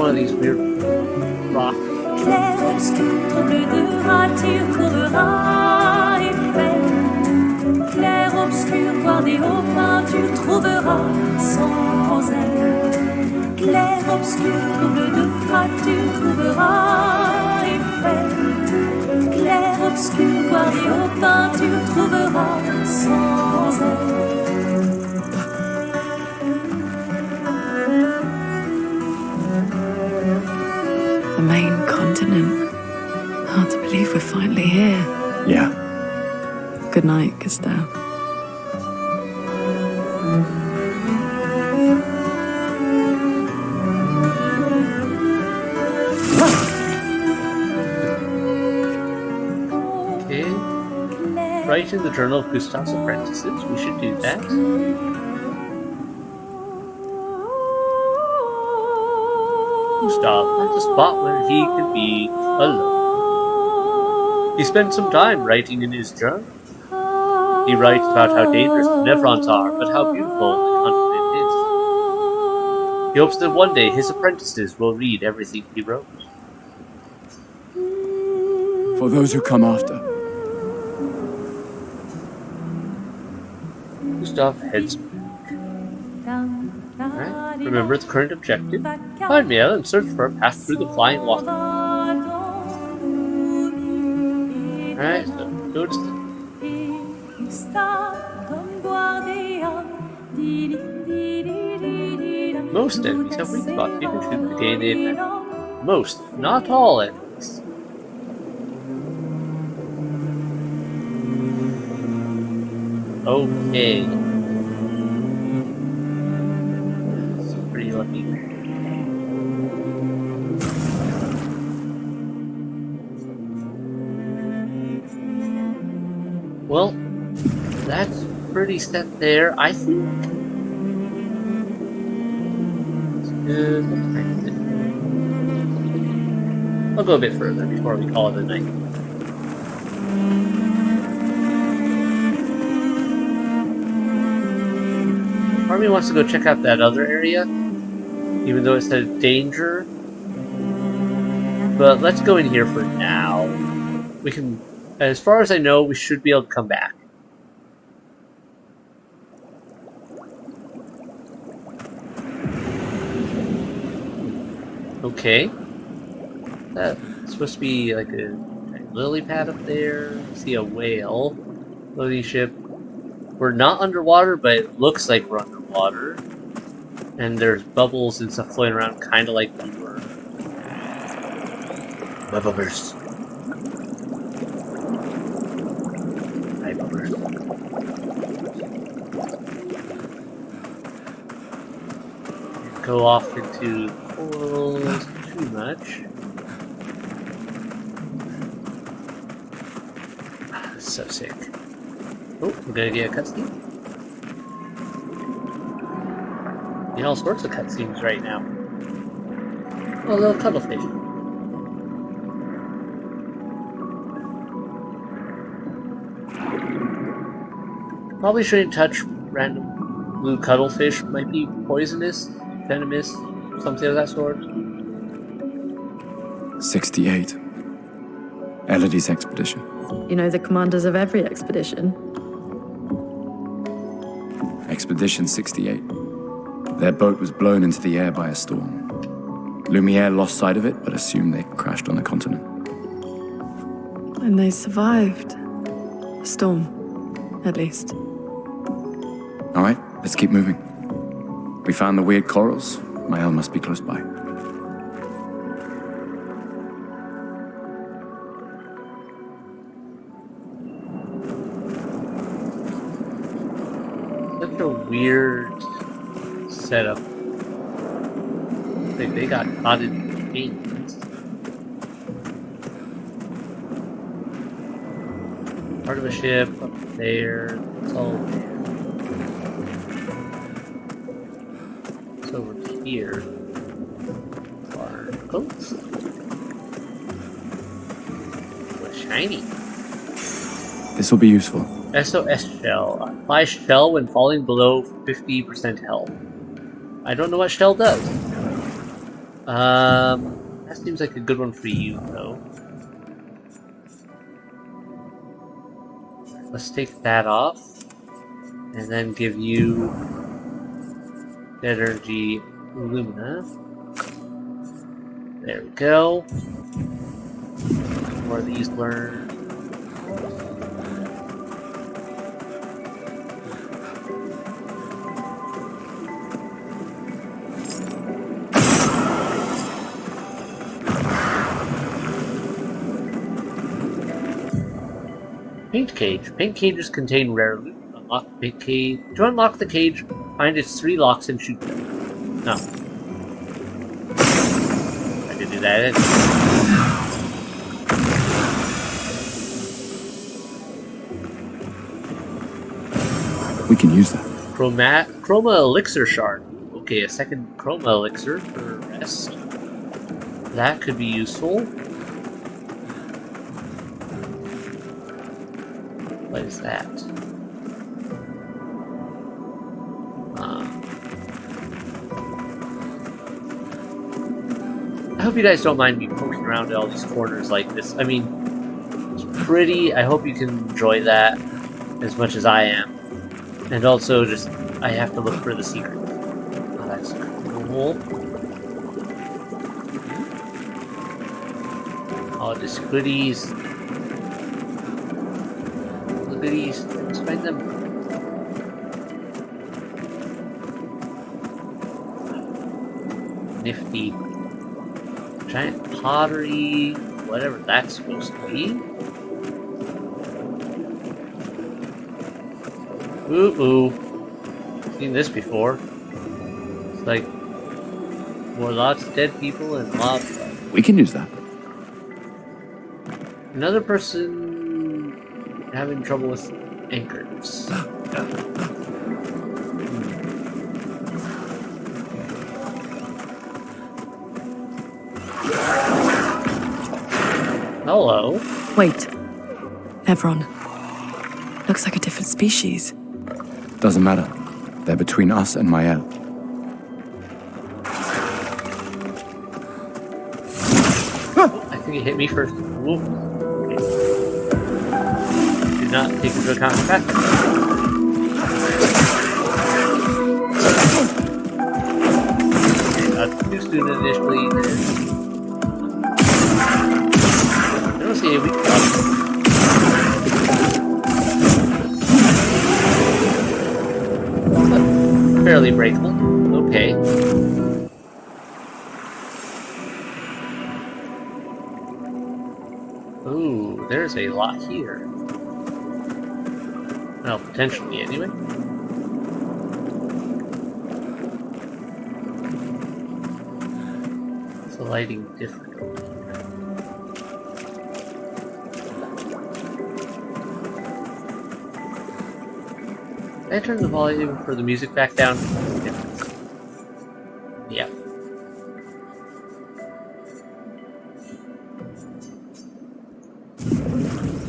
one of these weird rocks. Clair obscur, bleu de rature, couvrera et fait. Clair obscur, voir des hauts peintures, trouvera sans elle. Clair obscur, bleu de rature, trouvera et fait. Clair obscur, voir des hauts peintures, trouvera sans elle. The main continent. Hard to believe we're finally here. Yeah. Good night, Gustave. Okay. Write in the Journal of Gustave's Apprentices. We should do that. Gustave finds a spot where he can be alone. He spent some time writing in his journal. He writes about how dangerous the Nevrons are, but how beautiful the continent is. He hopes that one day his apprentices will read everything he wrote. For those who come after. Gustave heads back. Alright, remember the current objective. Find Maelle and search for a path through the flying water. Alright, so go to the... Most enemies have weak spots you can shoot to gain the advantage. Most, not all enemies. Okay. That's pretty lucky. Well, that's pretty set there. I think it's good. I'll go a bit further before we call it a night. Part of me wants to go check out that other area, even though it said danger. But let's go in here for now. We can, as far as I know, we should be able to come back. Okay. That's supposed to be like a lily pad up there. See a whale. Lily ship. We're not underwater, but it looks like we're underwater. And there's bubbles and stuff floating around, kind of like we were. Bubblers. Hi, bubblers. Go off into portals too much. That's so sick. Oh, we're gonna get a cutscene. Get all sorts of cutscenes right now. Oh, a little cuttlefish. Probably shouldn't touch random blue cuttlefish. Might be poisonous, venomous, something of that sort. 68. Elodie's expedition. You know the commanders of every expedition. Expedition 68. Their boat was blown into the air by a storm. Lumiere lost sight of it, but assumed they crashed on the continent. And they survived. The storm, at least. All right, let's keep moving. We found the weird corals. Maelle must be close by. Such a weird setup. Like they got caught in paint. Part of a ship up there. It's all there. It's over here. Barnacles. What's shiny? This will be useful. SOS shell. Apply shell when falling below 50% health. I don't know what shell does. That seems like a good one for you, though. Let's take that off, and then give you energy Lumina. There we go. More of these learn. Paint cage. Paint cages contain rare loot. Unlock the paint cage. To unlock the cage, find its 3 locks and shoot them. No. I could do that anyway. We can use that. Chroma elixir shard. Okay, a second chroma elixir for rest. That could be useful. What is that? I hope you guys don't mind me poking around at all these corners like this. I mean, it's pretty. I hope you can enjoy that as much as I am. And also, just, I have to look for the secret. Oh, that's cool. All just goodies. Goodies. Let's find them. Nifty. Giant pottery. Whatever that's supposed to be. Ooh. Seen this before. It's like more lots of dead people and lava. We can use that. Another person having trouble with anchors. Hello. Wait. Evron. Looks like a different species. Doesn't matter. They're between us and Maelle. I think he hit me first. Ooh. Okay. Do not take into account the fact. Okay, not too soon initially. I don't see any weak spots. Fairly breakable. Okay. Ooh, there's a lot here. Well, potentially, anyway. What's the lighting different? Can I turn the volume for the music back down? Yeah.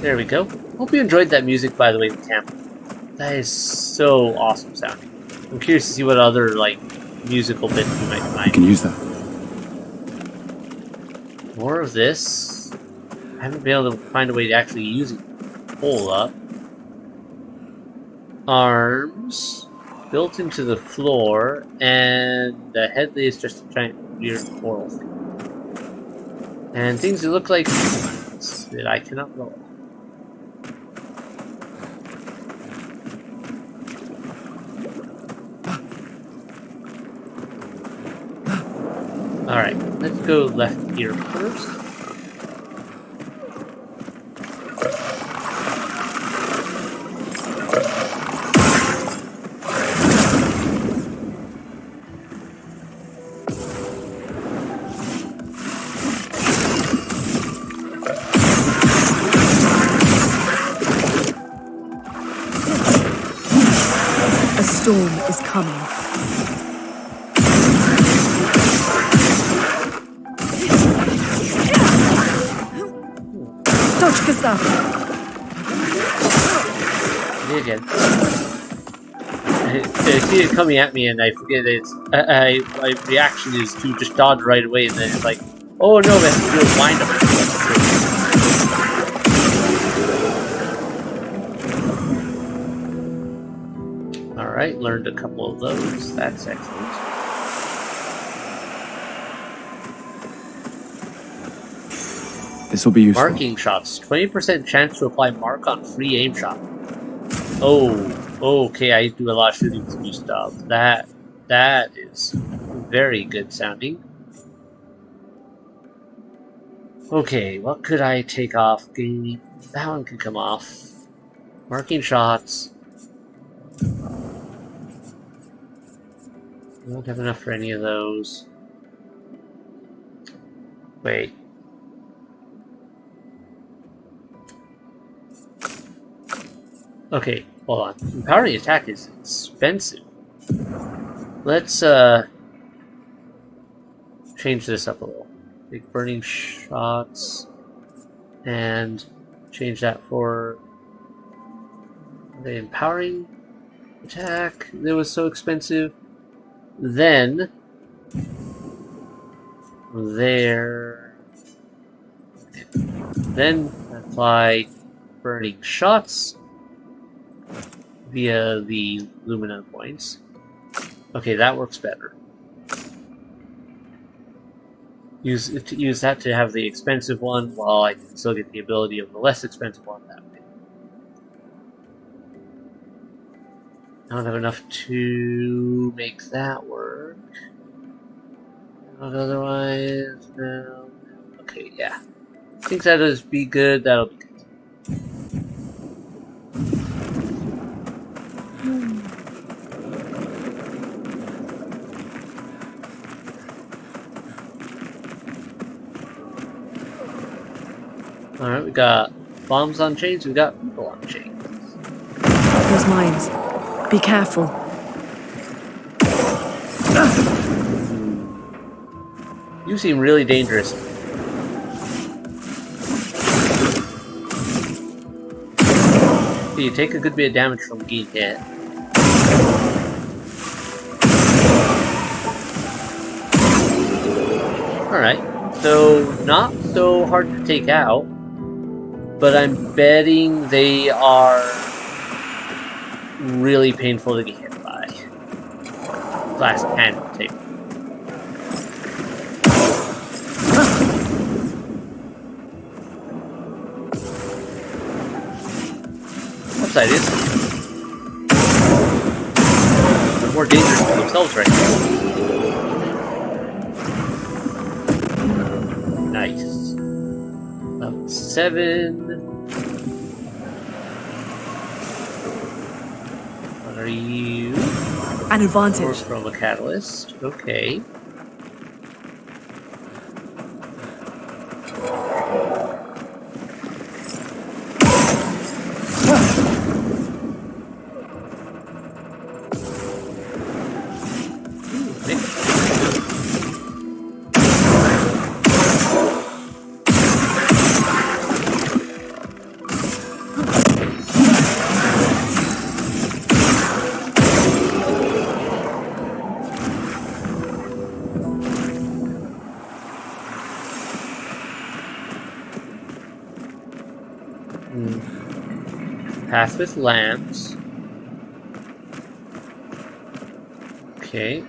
There we go. Hope you enjoyed that music, by the way, the camp. That is so awesome sounding. I'm curious to see what other, like, musical bits you might We find. can use that. More of this. I haven't been able to find a way to actually use it. Pull up. Arms. Built into the floor. And the head is just a giant weird coral thing. And things that look like that I cannot roll. Alright, let's go left here first. A storm is coming. Dodge, Gustove. Me again. I see it coming at me, and I forget it's. My reaction is to just dodge right away, and then it's like, oh no, I have to do a wind up. Alright, learned a couple of those. That's excellent. This will be useful. Marking shots. 20% chance to apply mark on free aim shot. Oh, okay, I do a lot of shooting with Gustove. That is very good sounding. Okay, what could I take off? That one can come off. Marking shots. I don't have enough for any of those. Wait. Okay, hold on. Empowering attack is expensive. Let's change this up a little. Take burning shots and change that for the empowering attack. That was so expensive. Then apply burning shots via the Lumina points. Okay, that works better. Use that to have the expensive one, while I can still get the ability of the less expensive one that way. I don't have enough to make that work. Not otherwise, no. Okay, yeah. I think that'll be good. That'll be good. Alright, we got bombs on chains, we got people on chains. Those mines. Be careful. You seem really dangerous. You take a good bit of damage from being hit. Alright, so not so hard to take out, but I'm betting they are really painful to get hit by. Glass can take. Upside is they're more dangerous for themselves right now. Nice. Up 7. What are you? An advantage. From a catalyst. Okay. Path with lamps. Okay.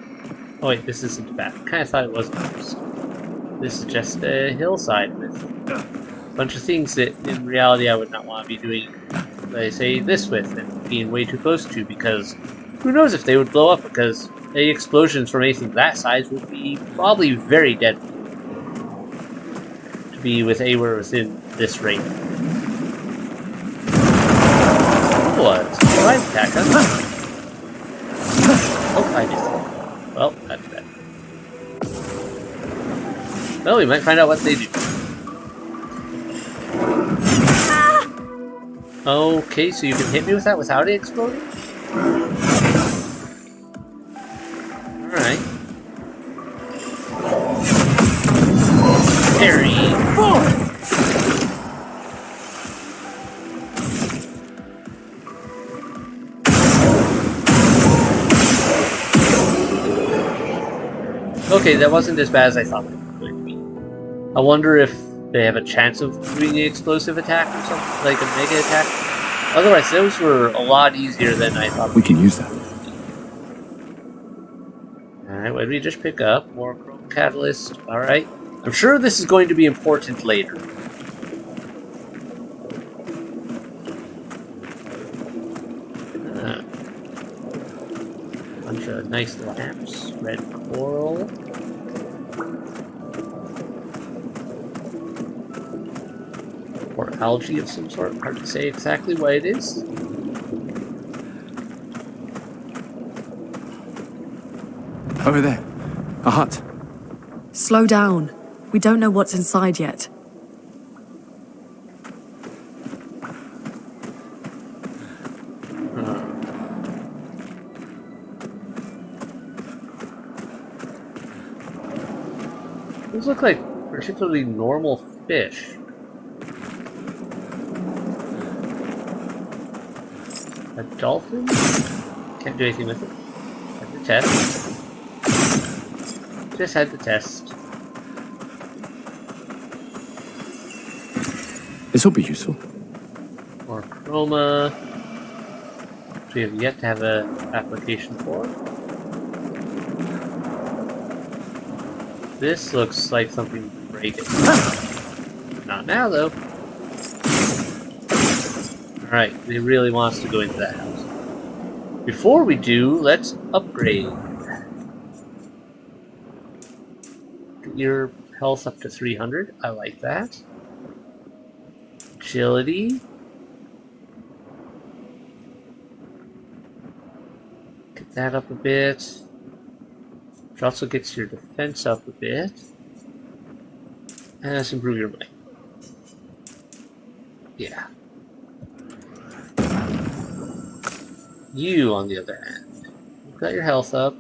Oh wait, this isn't a path. I kind of thought it was lamps. This is just a hillside with a bunch of things that in reality I would not want to be doing, let's say, this with and being way too close to, because who knows if they would blow up, because any explosions from anything that size would be probably very deadly to be with anywhere within this range. What? Surprise attack, huh? Oh, I missed. Well, that's bad. Well, we might find out what they do. Okay, so you can hit me with that without it exploding? Alright. Parry. Okay, that wasn't as bad as I thought it was going to be. I wonder if they have a chance of doing an explosive attack or something, like a mega attack. Otherwise, those were a lot easier than I thought. We can use that. Alright, what did we just pick up? More chrome catalyst. Alright. I'm sure this is going to be important later. Bunch of nice lamps. Red coral. Or algae of some sort. Hard to say exactly what it is. Over there. A hut. Slow down. We don't know what's inside yet. Those look like particularly normal fish. A dolphin? Can't do anything with it. Had to test. Just had to test. This will be useful. More chroma. Which we have yet to have an application for. This looks like something we can break it. Not now, though. Alright, they really want us to go into that house. Before we do, let's upgrade. Get your health up to 300. I like that. Agility. Get that up a bit. Which also gets your defense up a bit. And let's improve your might. Yeah. You, on the other hand, you've got your health up.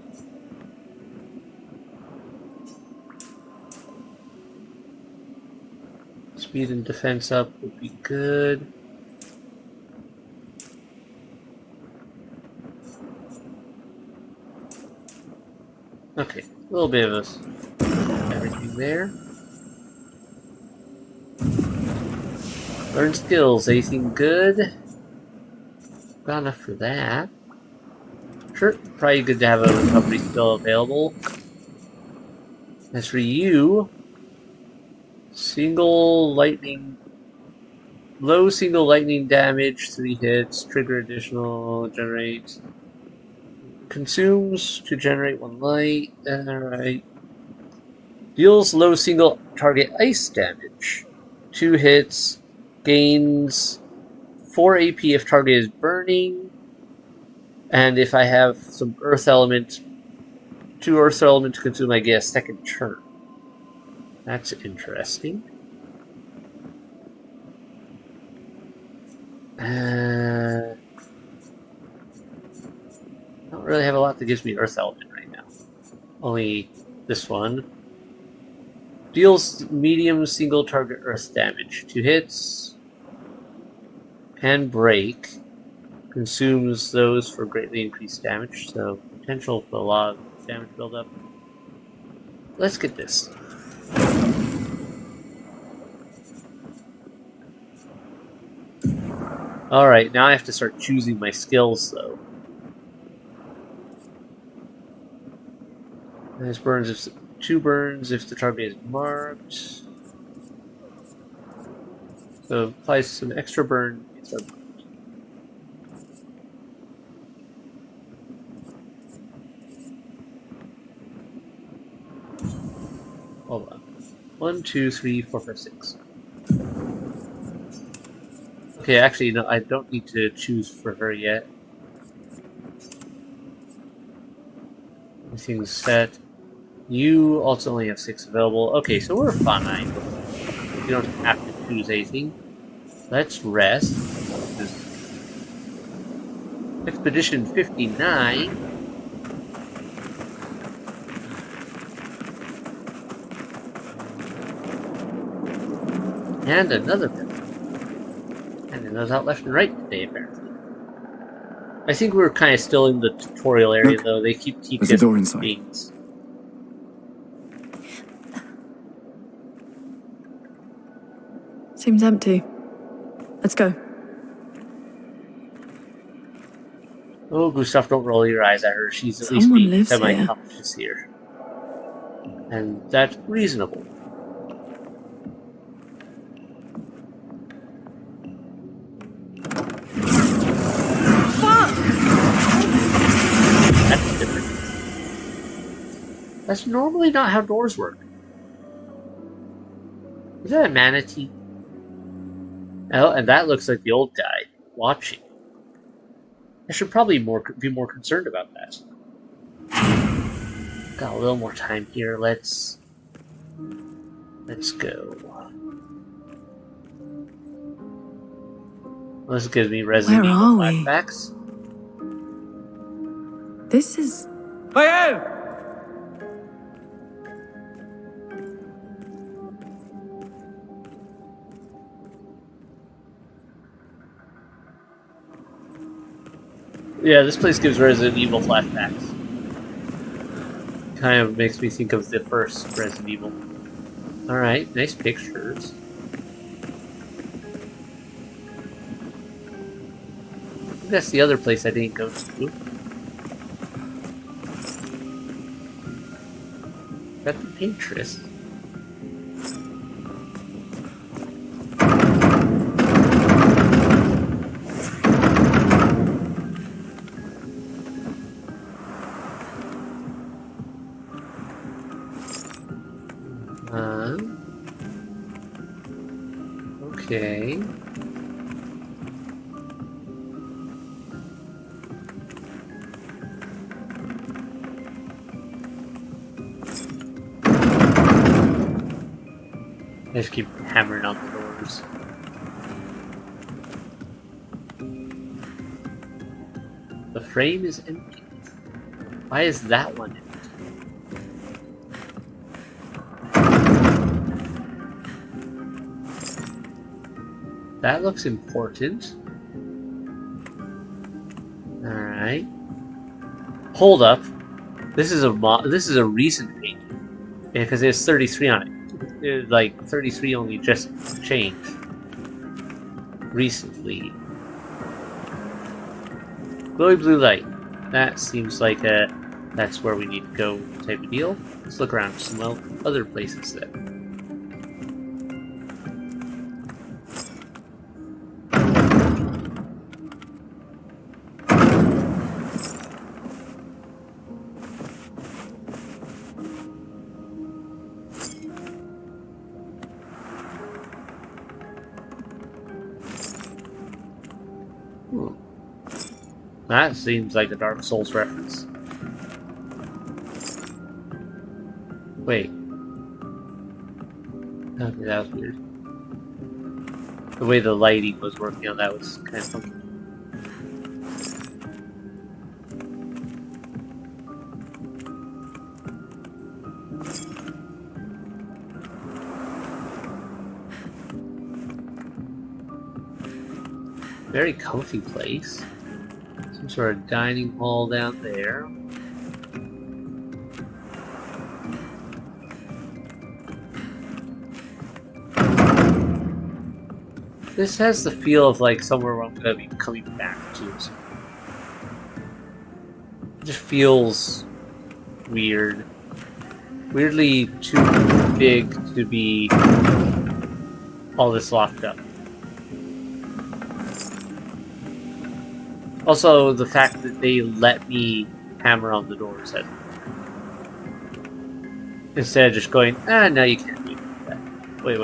Speed and defense up would be good. Okay, a little bit of everything there. Learn skills, anything good? Got enough for that. Sure, probably good to have a recovery skill available. As for you, low single lightning damage, 3 hits, trigger additional, generate, consumes to generate 1 light, alright. Deals low single target ice damage, 2 hits, gains 4 AP if target is burning, and if I have some earth element, 2 earth element to consume, I get a second turn. That's interesting. I don't really have a lot that gives me earth element right now. Only this one. Deals medium single target earth damage. 2 hits. Can break. Consumes those for greatly increased damage, so potential for a lot of damage buildup. Let's get this. Alright, now I have to start choosing my skills though. This burns if 2 burns if the target is marked. So applies some extra burn. Hold on. 1, 2, 3, 4, 5, 6. Okay, actually, no, I don't need to choose for her yet. Everything's set. You also only have 6 available. Okay, so we're fine. You don't have to choose anything. Let's rest. This is Expedition 59. And another one. And it goes out left and right today, apparently. I think we're kind of still in the tutorial area, Look, though. They keep there's a door inside. things. Seems empty. Let's go. Oh, Gustave, don't roll your eyes at her. She's at least Someone being lives here. semi-conscious here. And that's reasonable. That's different. That's normally not how doors work. Is that a manatee? Oh, and that looks like the old guy watching. I should probably be more concerned about that. Got a little more time here. Let's go. This gives me Resident Where Evil are we? flashbacks. This is... Maelle! Yeah, this place gives Resident Evil flashbacks. Kind of makes me think of the first Resident Evil. Alright, nice pictures. I think that's the other place I didn't go to. That's the Pinterest. Okay. I just keep hammering on the doors. The frame is empty. Why is that one empty? That looks important. Alright. Hold up. This is a recent painting. Yeah, because there's 33 on it. Like 33 only just changed recently. Glowy blue light. That seems like that's where we need to go type of deal. Let's look around some other places then. That seems like a Dark Souls reference. Wait. Okay, that was weird. The way the lighting was working on that was kind of funky. Very comfy place. Some sort of dining hall down there. This has the feel of like somewhere where I'm gonna be coming back to. It just feels weird. Weirdly too big to be all this locked up. Also, the fact that they let me hammer on the doors instead of just going, no, you can't do that. Wait,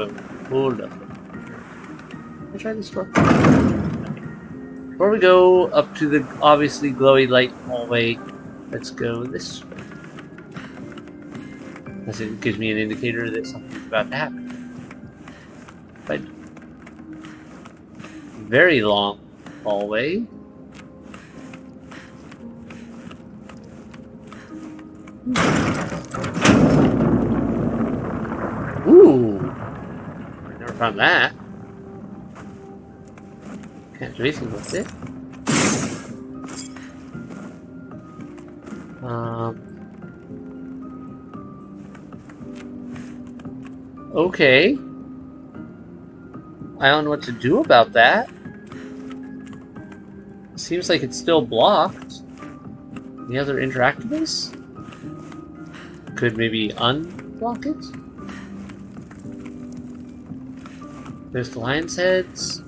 hold up. Can I try this door? Okay. Before we go up to the obviously glowy light hallway, let's go this way. As it gives me an indicator that something's about to happen. But very long hallway. Ooh! I never found that. Can't do anything with it. Okay. I don't know what to do about that. Seems like it's still blocked. Any other interactables? Could maybe unblock it? There's the lion's heads.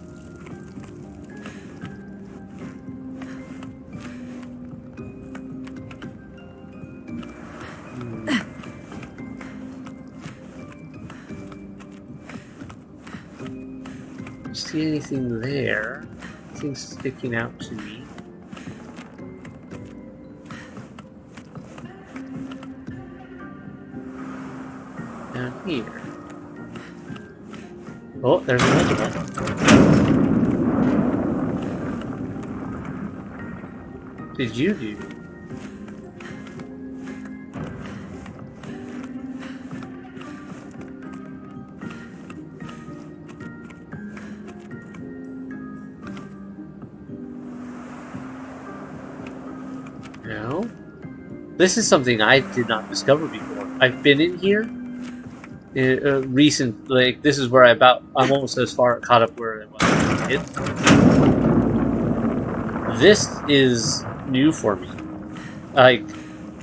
See anything there? Nothing's sticking out to me. Down here. Oh, there's another one. What did you do? No. This is something I did not discover before. I've been in here. Recent, like, this is where I'm almost as far caught up where I was. This is new for me. Like,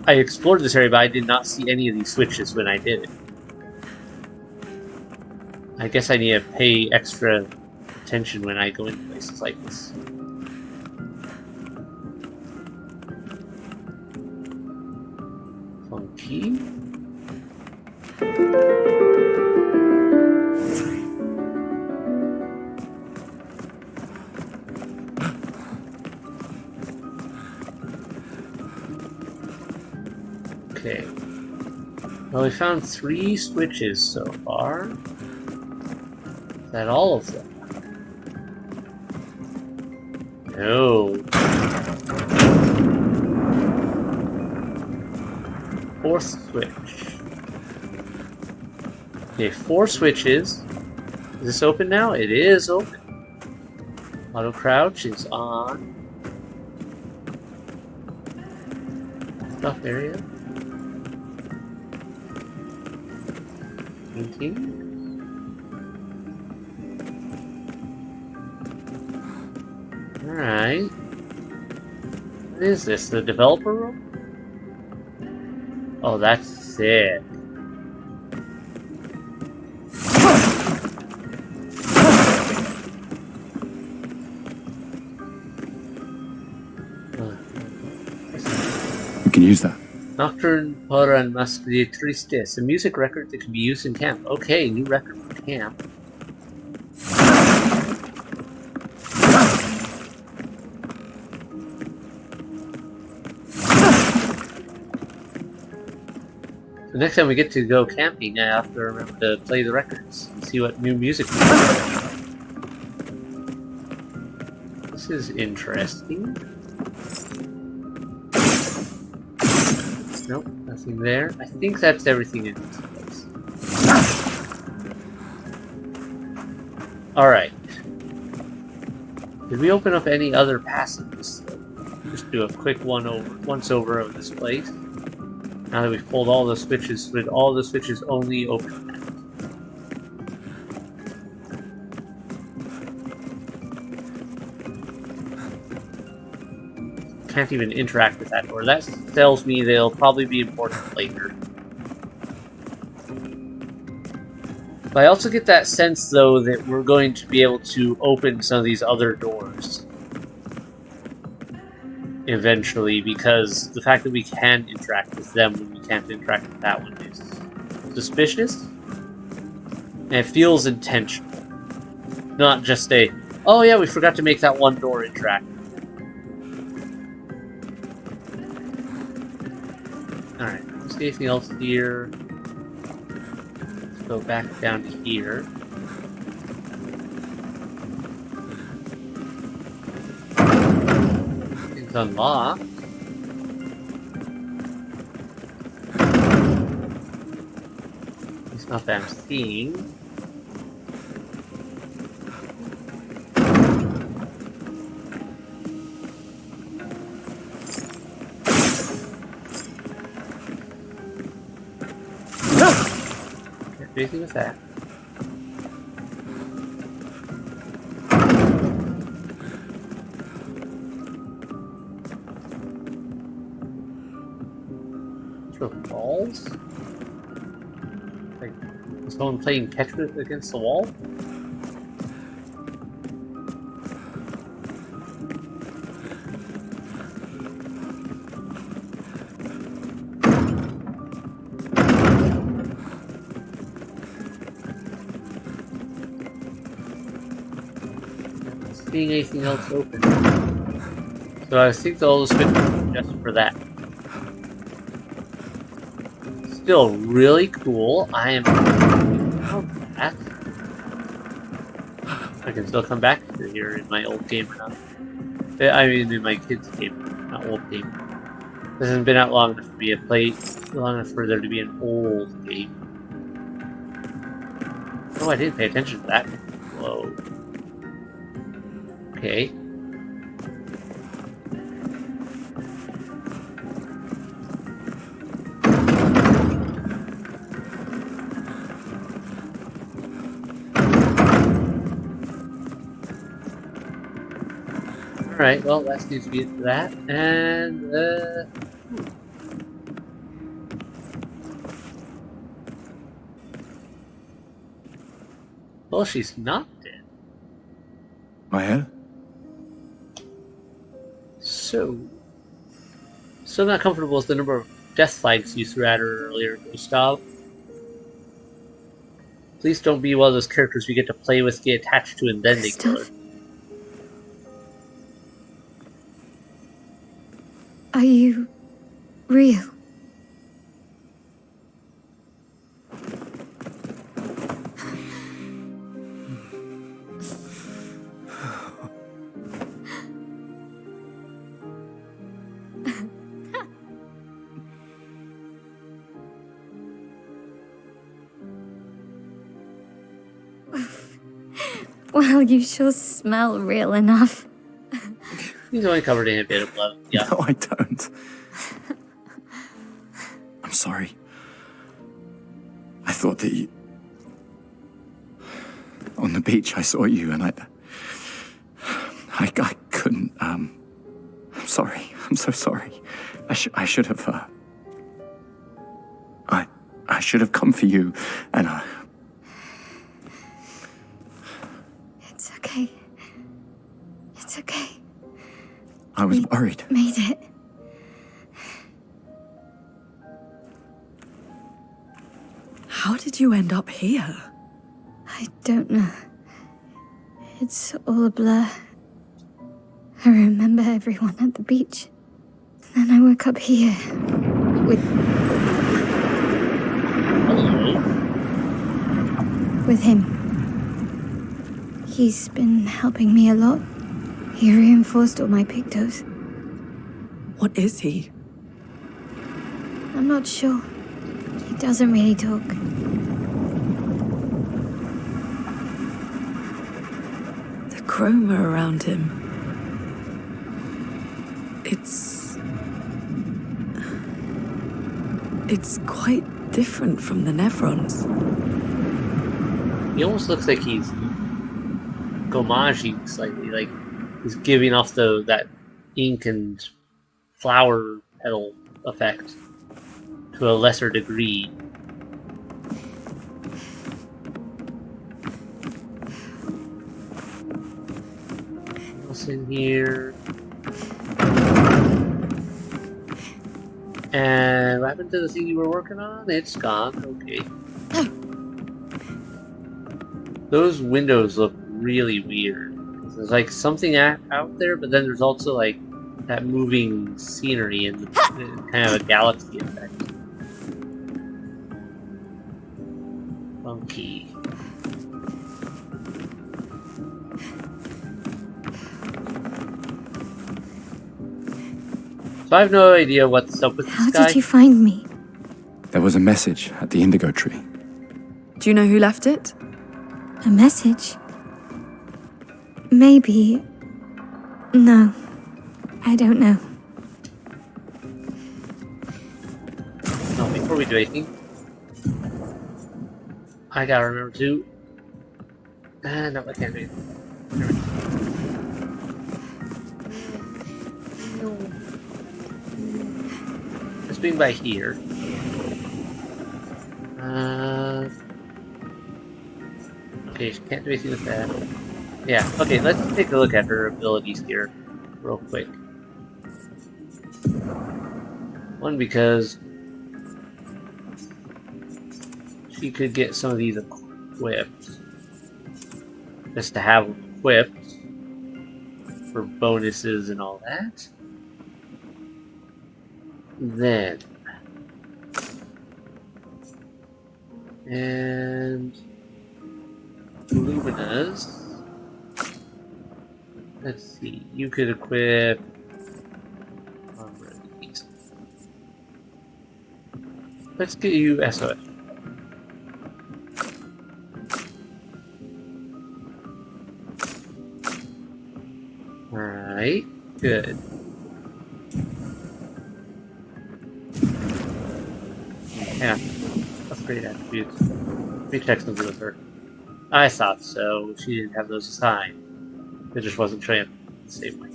I explored this area, but I did not see any of these switches when I did it. I guess I need to pay extra attention when I go into places like this. Funky. Okay. Well, we found 3 switches so far. Is that all of them? No. 4th switch. Okay, 4 switches. Is this open now? It is open. Auto crouch is on. Stuff area. Painting. Alright. What is this? The developer room? Oh, that's sick. We can use that. Nocturne para un masque de tristesse, a music record that can be used in camp. Okay, new record for camp. The next time we get to go camping, I have to remember to play the records and see what new music we have. This is interesting. Nope, nothing there. I think that's everything in this place. Alright. Did we open up any other passages? Just do a quick once over of this place. Now that we've pulled all the switches, with all the switches only open. Can't even interact with that door. That tells me they'll probably be important later. But I also get that sense, though, that we're going to be able to open some of these other doors eventually, because the fact that we can interact with them when we can't interact with that one is suspicious. And it feels intentional. Not just a, oh yeah, we forgot to make that one door interact. Alright, is there anything else here? Let's go back down to here. It's unlocked. It's not that I'm seeing. Can't do anything with that. the walls? Like, is someone playing catch with against the wall? Seeing anything else open. So I think they'll switch just for that. Still really cool. I am proud of that. I can still come back to here in my old game or not. I mean in my kids' game, not old game. This hasn't been out long enough for me to play, long enough for there to be an old game. Oh, I didn't pay attention to that. Whoa. Okay. Alright, well, that seems to be it for that. And, well, she's not dead. Maelle? So, still not comfortable with the number of death flags you threw at her earlier, Gustove. Please don't be one of those characters we get to play with, get attached to, and then they kill her. Are you real? Well, you sure smell real enough. He's only covered in a bit of blood. Yeah. No, I don't. I'm sorry. I thought that you... On the beach, I saw you and I couldn't, I'm sorry. I'm so sorry. I should have, I should have come for you and It's okay. It's okay. I was worried. Made it. How did you end up here? I don't know. It's all a blur. I remember everyone at the beach. Then I woke up here with... Hello. with him. He's been helping me a lot. He reinforced all my pictos. What is he? I'm not sure. He doesn't really talk. The chroma around him. It's quite different from the Nevrons. He almost looks like he's gomaging slightly, like he's giving off that ink and flower petal effect to a lesser degree. What's in here? And what happened to the thing you were working on? It's gone. Okay. Those windows look really weird. There's like something out there, but then there's also like that moving scenery and kind of a galaxy effect. Funky. So I have no idea what's up with How this guy. did you find me? There was a message at the indigo tree. Do you know who left it? A message? Maybe. No. I don't know. No, before we do anything, I gotta remember to... no, I can't do it. Let's swing by here. Okay, she can't do anything with that. Yeah, okay, let's take a look at her abilities here real quick. One, because she could get some of these equipped. Just to have them equipped for bonuses and all that. Then, and Lumina's. Let's see, you could equip armor of these. Let's get you SOS. Alright, good. Yeah, upgrade attributes. Recheck something with her. I thought so. She didn't have those assigned. It just wasn't showing up the same way.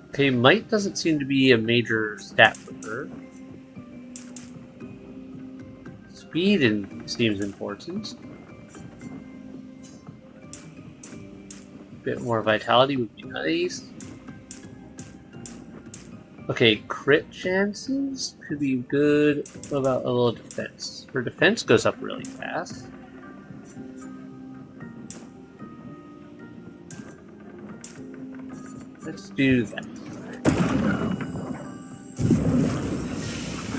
Okay, might doesn't seem to be a major stat for her. Speed seems important. A bit more vitality would be nice. Okay, crit chances could be good. What about a little defense? Her defense goes up really fast. Let's do that.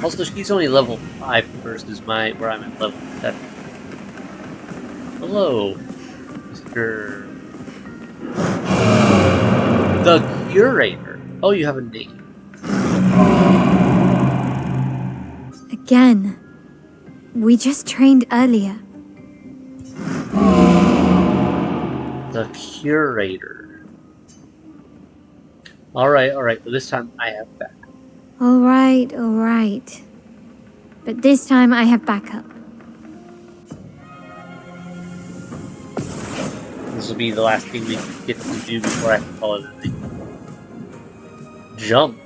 Also, she's only level 5 versus where I'm at level 7. Hello, Mr. The Curator. Oh, you have a name. Again. We just trained earlier. The Curator. Alright, but this time I have back. Alright. But this time I have backup. This will be the last thing we get to do before I can call it a night. Jump.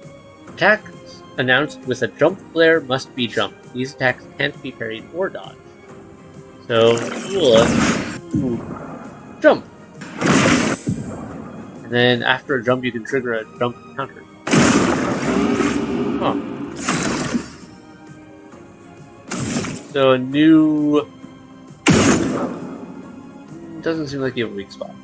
Attacks announced with a jump flare must be jumped. These attacks can't be parried or dodged. So, jump! And then after a jump you can trigger a jump counter. Huh. So a new... Doesn't seem like you have a weak spot.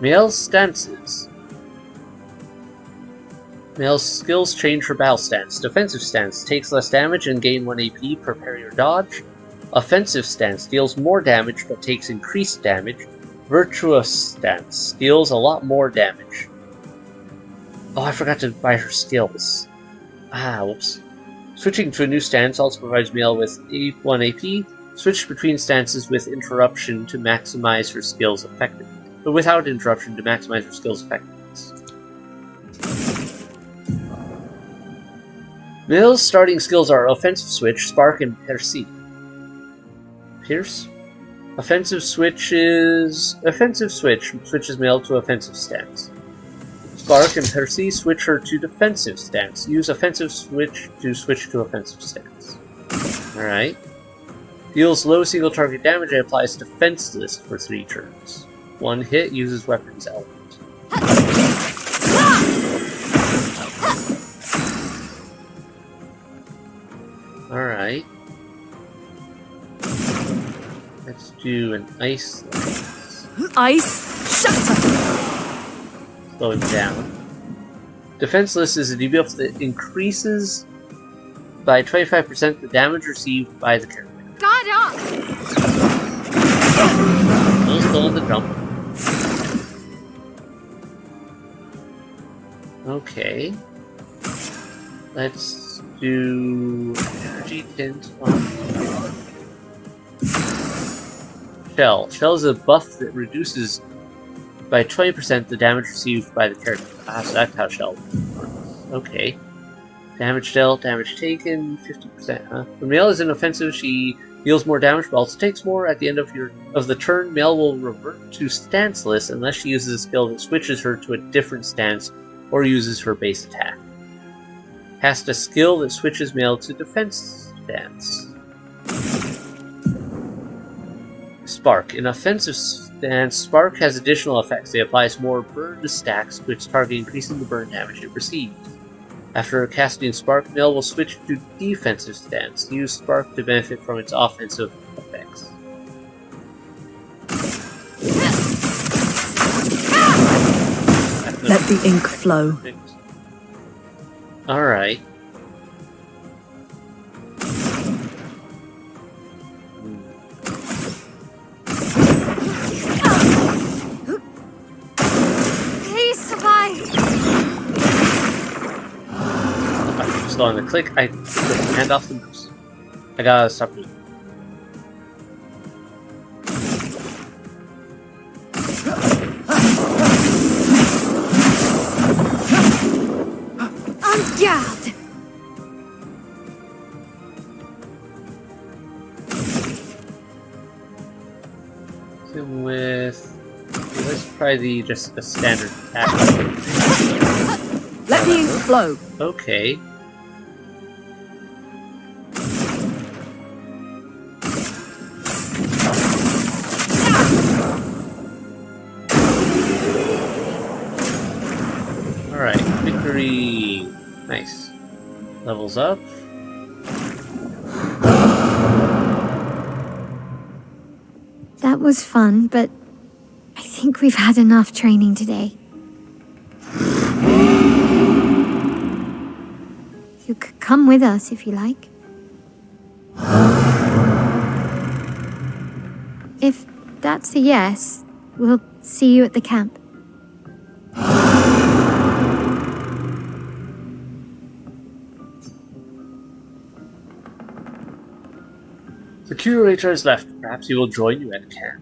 Maelle's stances. Maelle's skills change her battle stance. Defensive stance takes less damage and gain 1 AP per parry or dodge. Offensive stance deals more damage but takes increased damage. Virtuous stance deals a lot more damage. Oh, I forgot to buy her skills. Ah, whoops. Switching to a new stance also provides Maelle with 1 AP. Switch between stances with interruption to maximize her skills effectiveness. But without interruption to maximize her skills effectiveness. Maelle's starting skills are Offensive Switch, Spark, and Pierce. Pierce? Offensive Switch switches Maelle to offensive stance. Spark and Pierce switch her to defensive stance. Use Offensive Switch to switch to offensive stance. Alright. Deals low single target damage and applies Defenseless for 3 turns. 1 hit uses weapons element. Alright. Let's do an ice. Ice Shatter! Slow him down. Defenseless is a debuff that increases by 25% the damage received by the character. Guard up! Still on the jump. Okay. Let's do energy tint on Shell. Shell is a buff that reduces by 20% the damage received by the character. Ah, so that's how Shell works. Okay. Damage dealt, damage taken, 50%, huh? When Maelle is in offensive, she Deals more damage, but also takes more. At the end of the turn, Maelle will revert to stanceless unless she uses a skill that switches her to a different stance or uses her base attack. Cast a skill that switches Maelle to defense stance. Spark. In offensive stance, Spark has additional effects. It applies more burn to stacks to its target, increasing the burn damage it receives. After casting Spark, Maelle will switch to defensive stance. Use Spark to benefit from its offensive effects. Let the ink flow. Alright. Please survive. Still on the click, I took the hand off the mouse. I gotta stop moving. En garde. Same with... let's try just a standard attack. Let the ink flow. Okay. Alright, victory. Nice. Levels up. That was fun, but I think we've had enough training today. You could come with us if you like. If that's a yes, we'll see you at the camp. The curator has left. Perhaps he will join you at camp.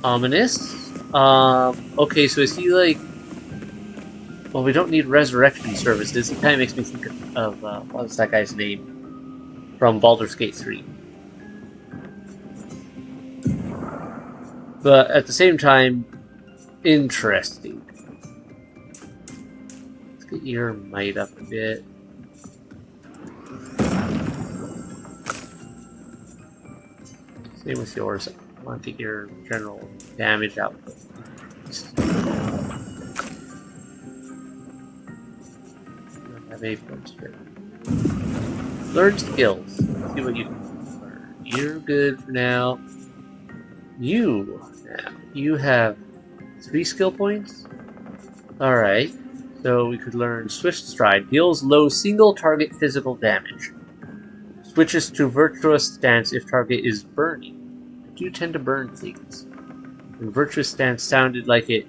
Ominous? Okay, so is he like... well, we don't need resurrection services. It kind of makes me think of what was that guy's name? From Baldur's Gate 3. But at the same time, interesting. Let's get your might up a bit. Same with yours. I want to get your general damage output. Have 8 points here. Learn skills. Let's see what you can learn. You're good for now. You have 3 skill points? Alright. So we could learn Swift Stride. Deals low single target physical damage. Switches to Virtuous Stance if target is burning. I do tend to burn things. And Virtuous Stance sounded like it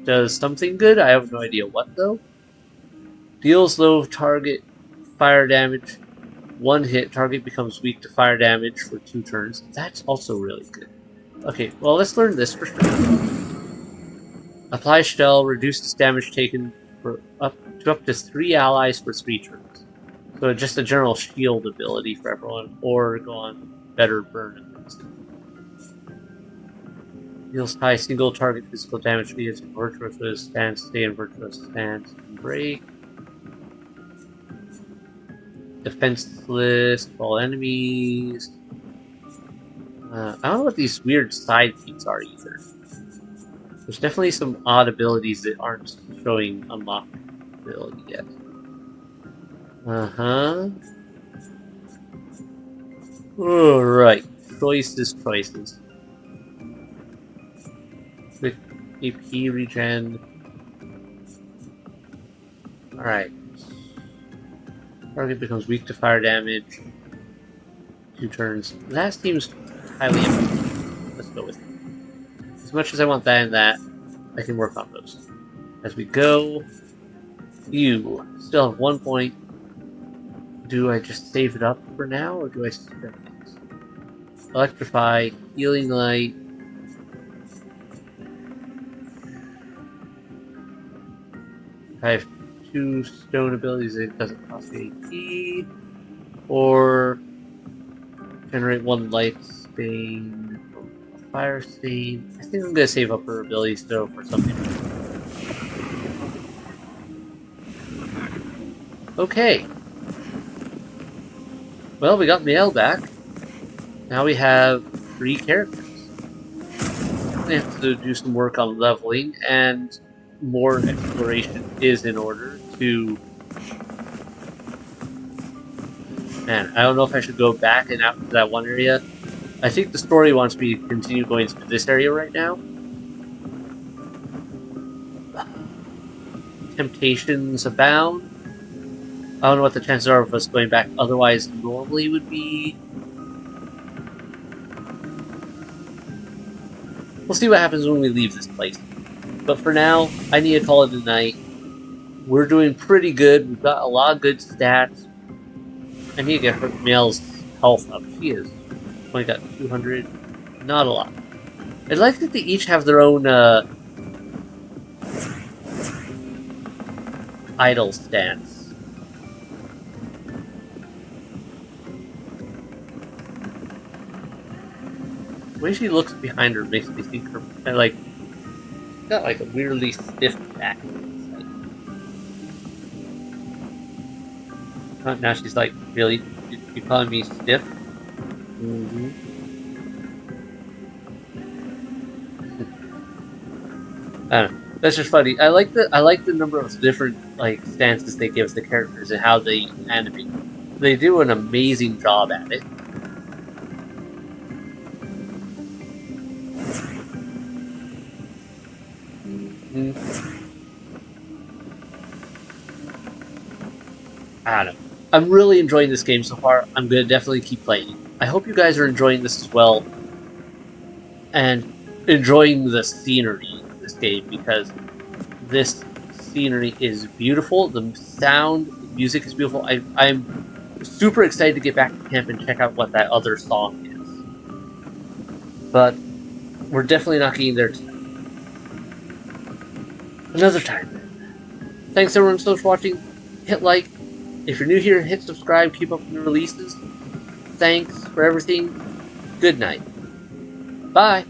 does something good. I have no idea what though. Deals low target fire damage. 1 hit, target becomes weak to fire damage for 2 turns. That's also really good. Okay, well let's learn this for sure. Apply Shell, reduces damage taken for up to 3 allies for 3 turns. So just a general shield ability for everyone, or go on better burn efficiency. Deals high single target physical damage via Virtuous Stance, stay in Virtuous Stance, and break. Defenseless, all enemies. I don't know what these weird side feats are either. There's definitely some odd abilities that aren't showing unlocked ability yet. Alright. Choices. Quick AP regen. Alright. Target becomes weak to fire damage. 2 turns. That seems highly important. Let's go with it. As much as I want that and that, I can work on those. As we go, you still have 1 point. Do I just save it up for now, or do I spend it? Electrify, Healing Light. I have 2 stone abilities, it doesn't cost me AP. Or generate 1 life stain, a fire stain. I think I'm gonna save up her abilities though for something. Okay. Well, we got Maelle back. Now we have 3 characters. We have to do some work on leveling, and more exploration is in order to... Man, I don't know if I should go back and out to that one area. I think the story wants me to continue going to this area right now. Temptations abound. I don't know what the chances are of us going back otherwise normally would be. We'll see what happens when we leave this place. But for now, I need to call it a night. We're doing pretty good. We've got a lot of good stats. I need to get her Maelle's health up. She is only got 200. Not a lot. I like that they each have their own idle stance. The way she looks behind her makes me think her like she's got like a weirdly stiff back. Now she's like, really? You calling me stiff? Mm-hmm. I don't know. That's just funny. I like the number of different like stances they give the characters and how they animate. They do an amazing job at it. I don't know. I'm really enjoying this game so far. I'm going to definitely keep playing. I hope you guys are enjoying this as well. And enjoying the scenery in this game, because this scenery is beautiful. The sound, the music is beautiful. I'm super excited to get back to camp and check out what that other song is. But we're definitely not getting there tonight. Another time then. Thanks everyone so much for watching. Hit like. If you're new here, hit subscribe, keep up with the releases. Thanks for everything. Good night. Bye.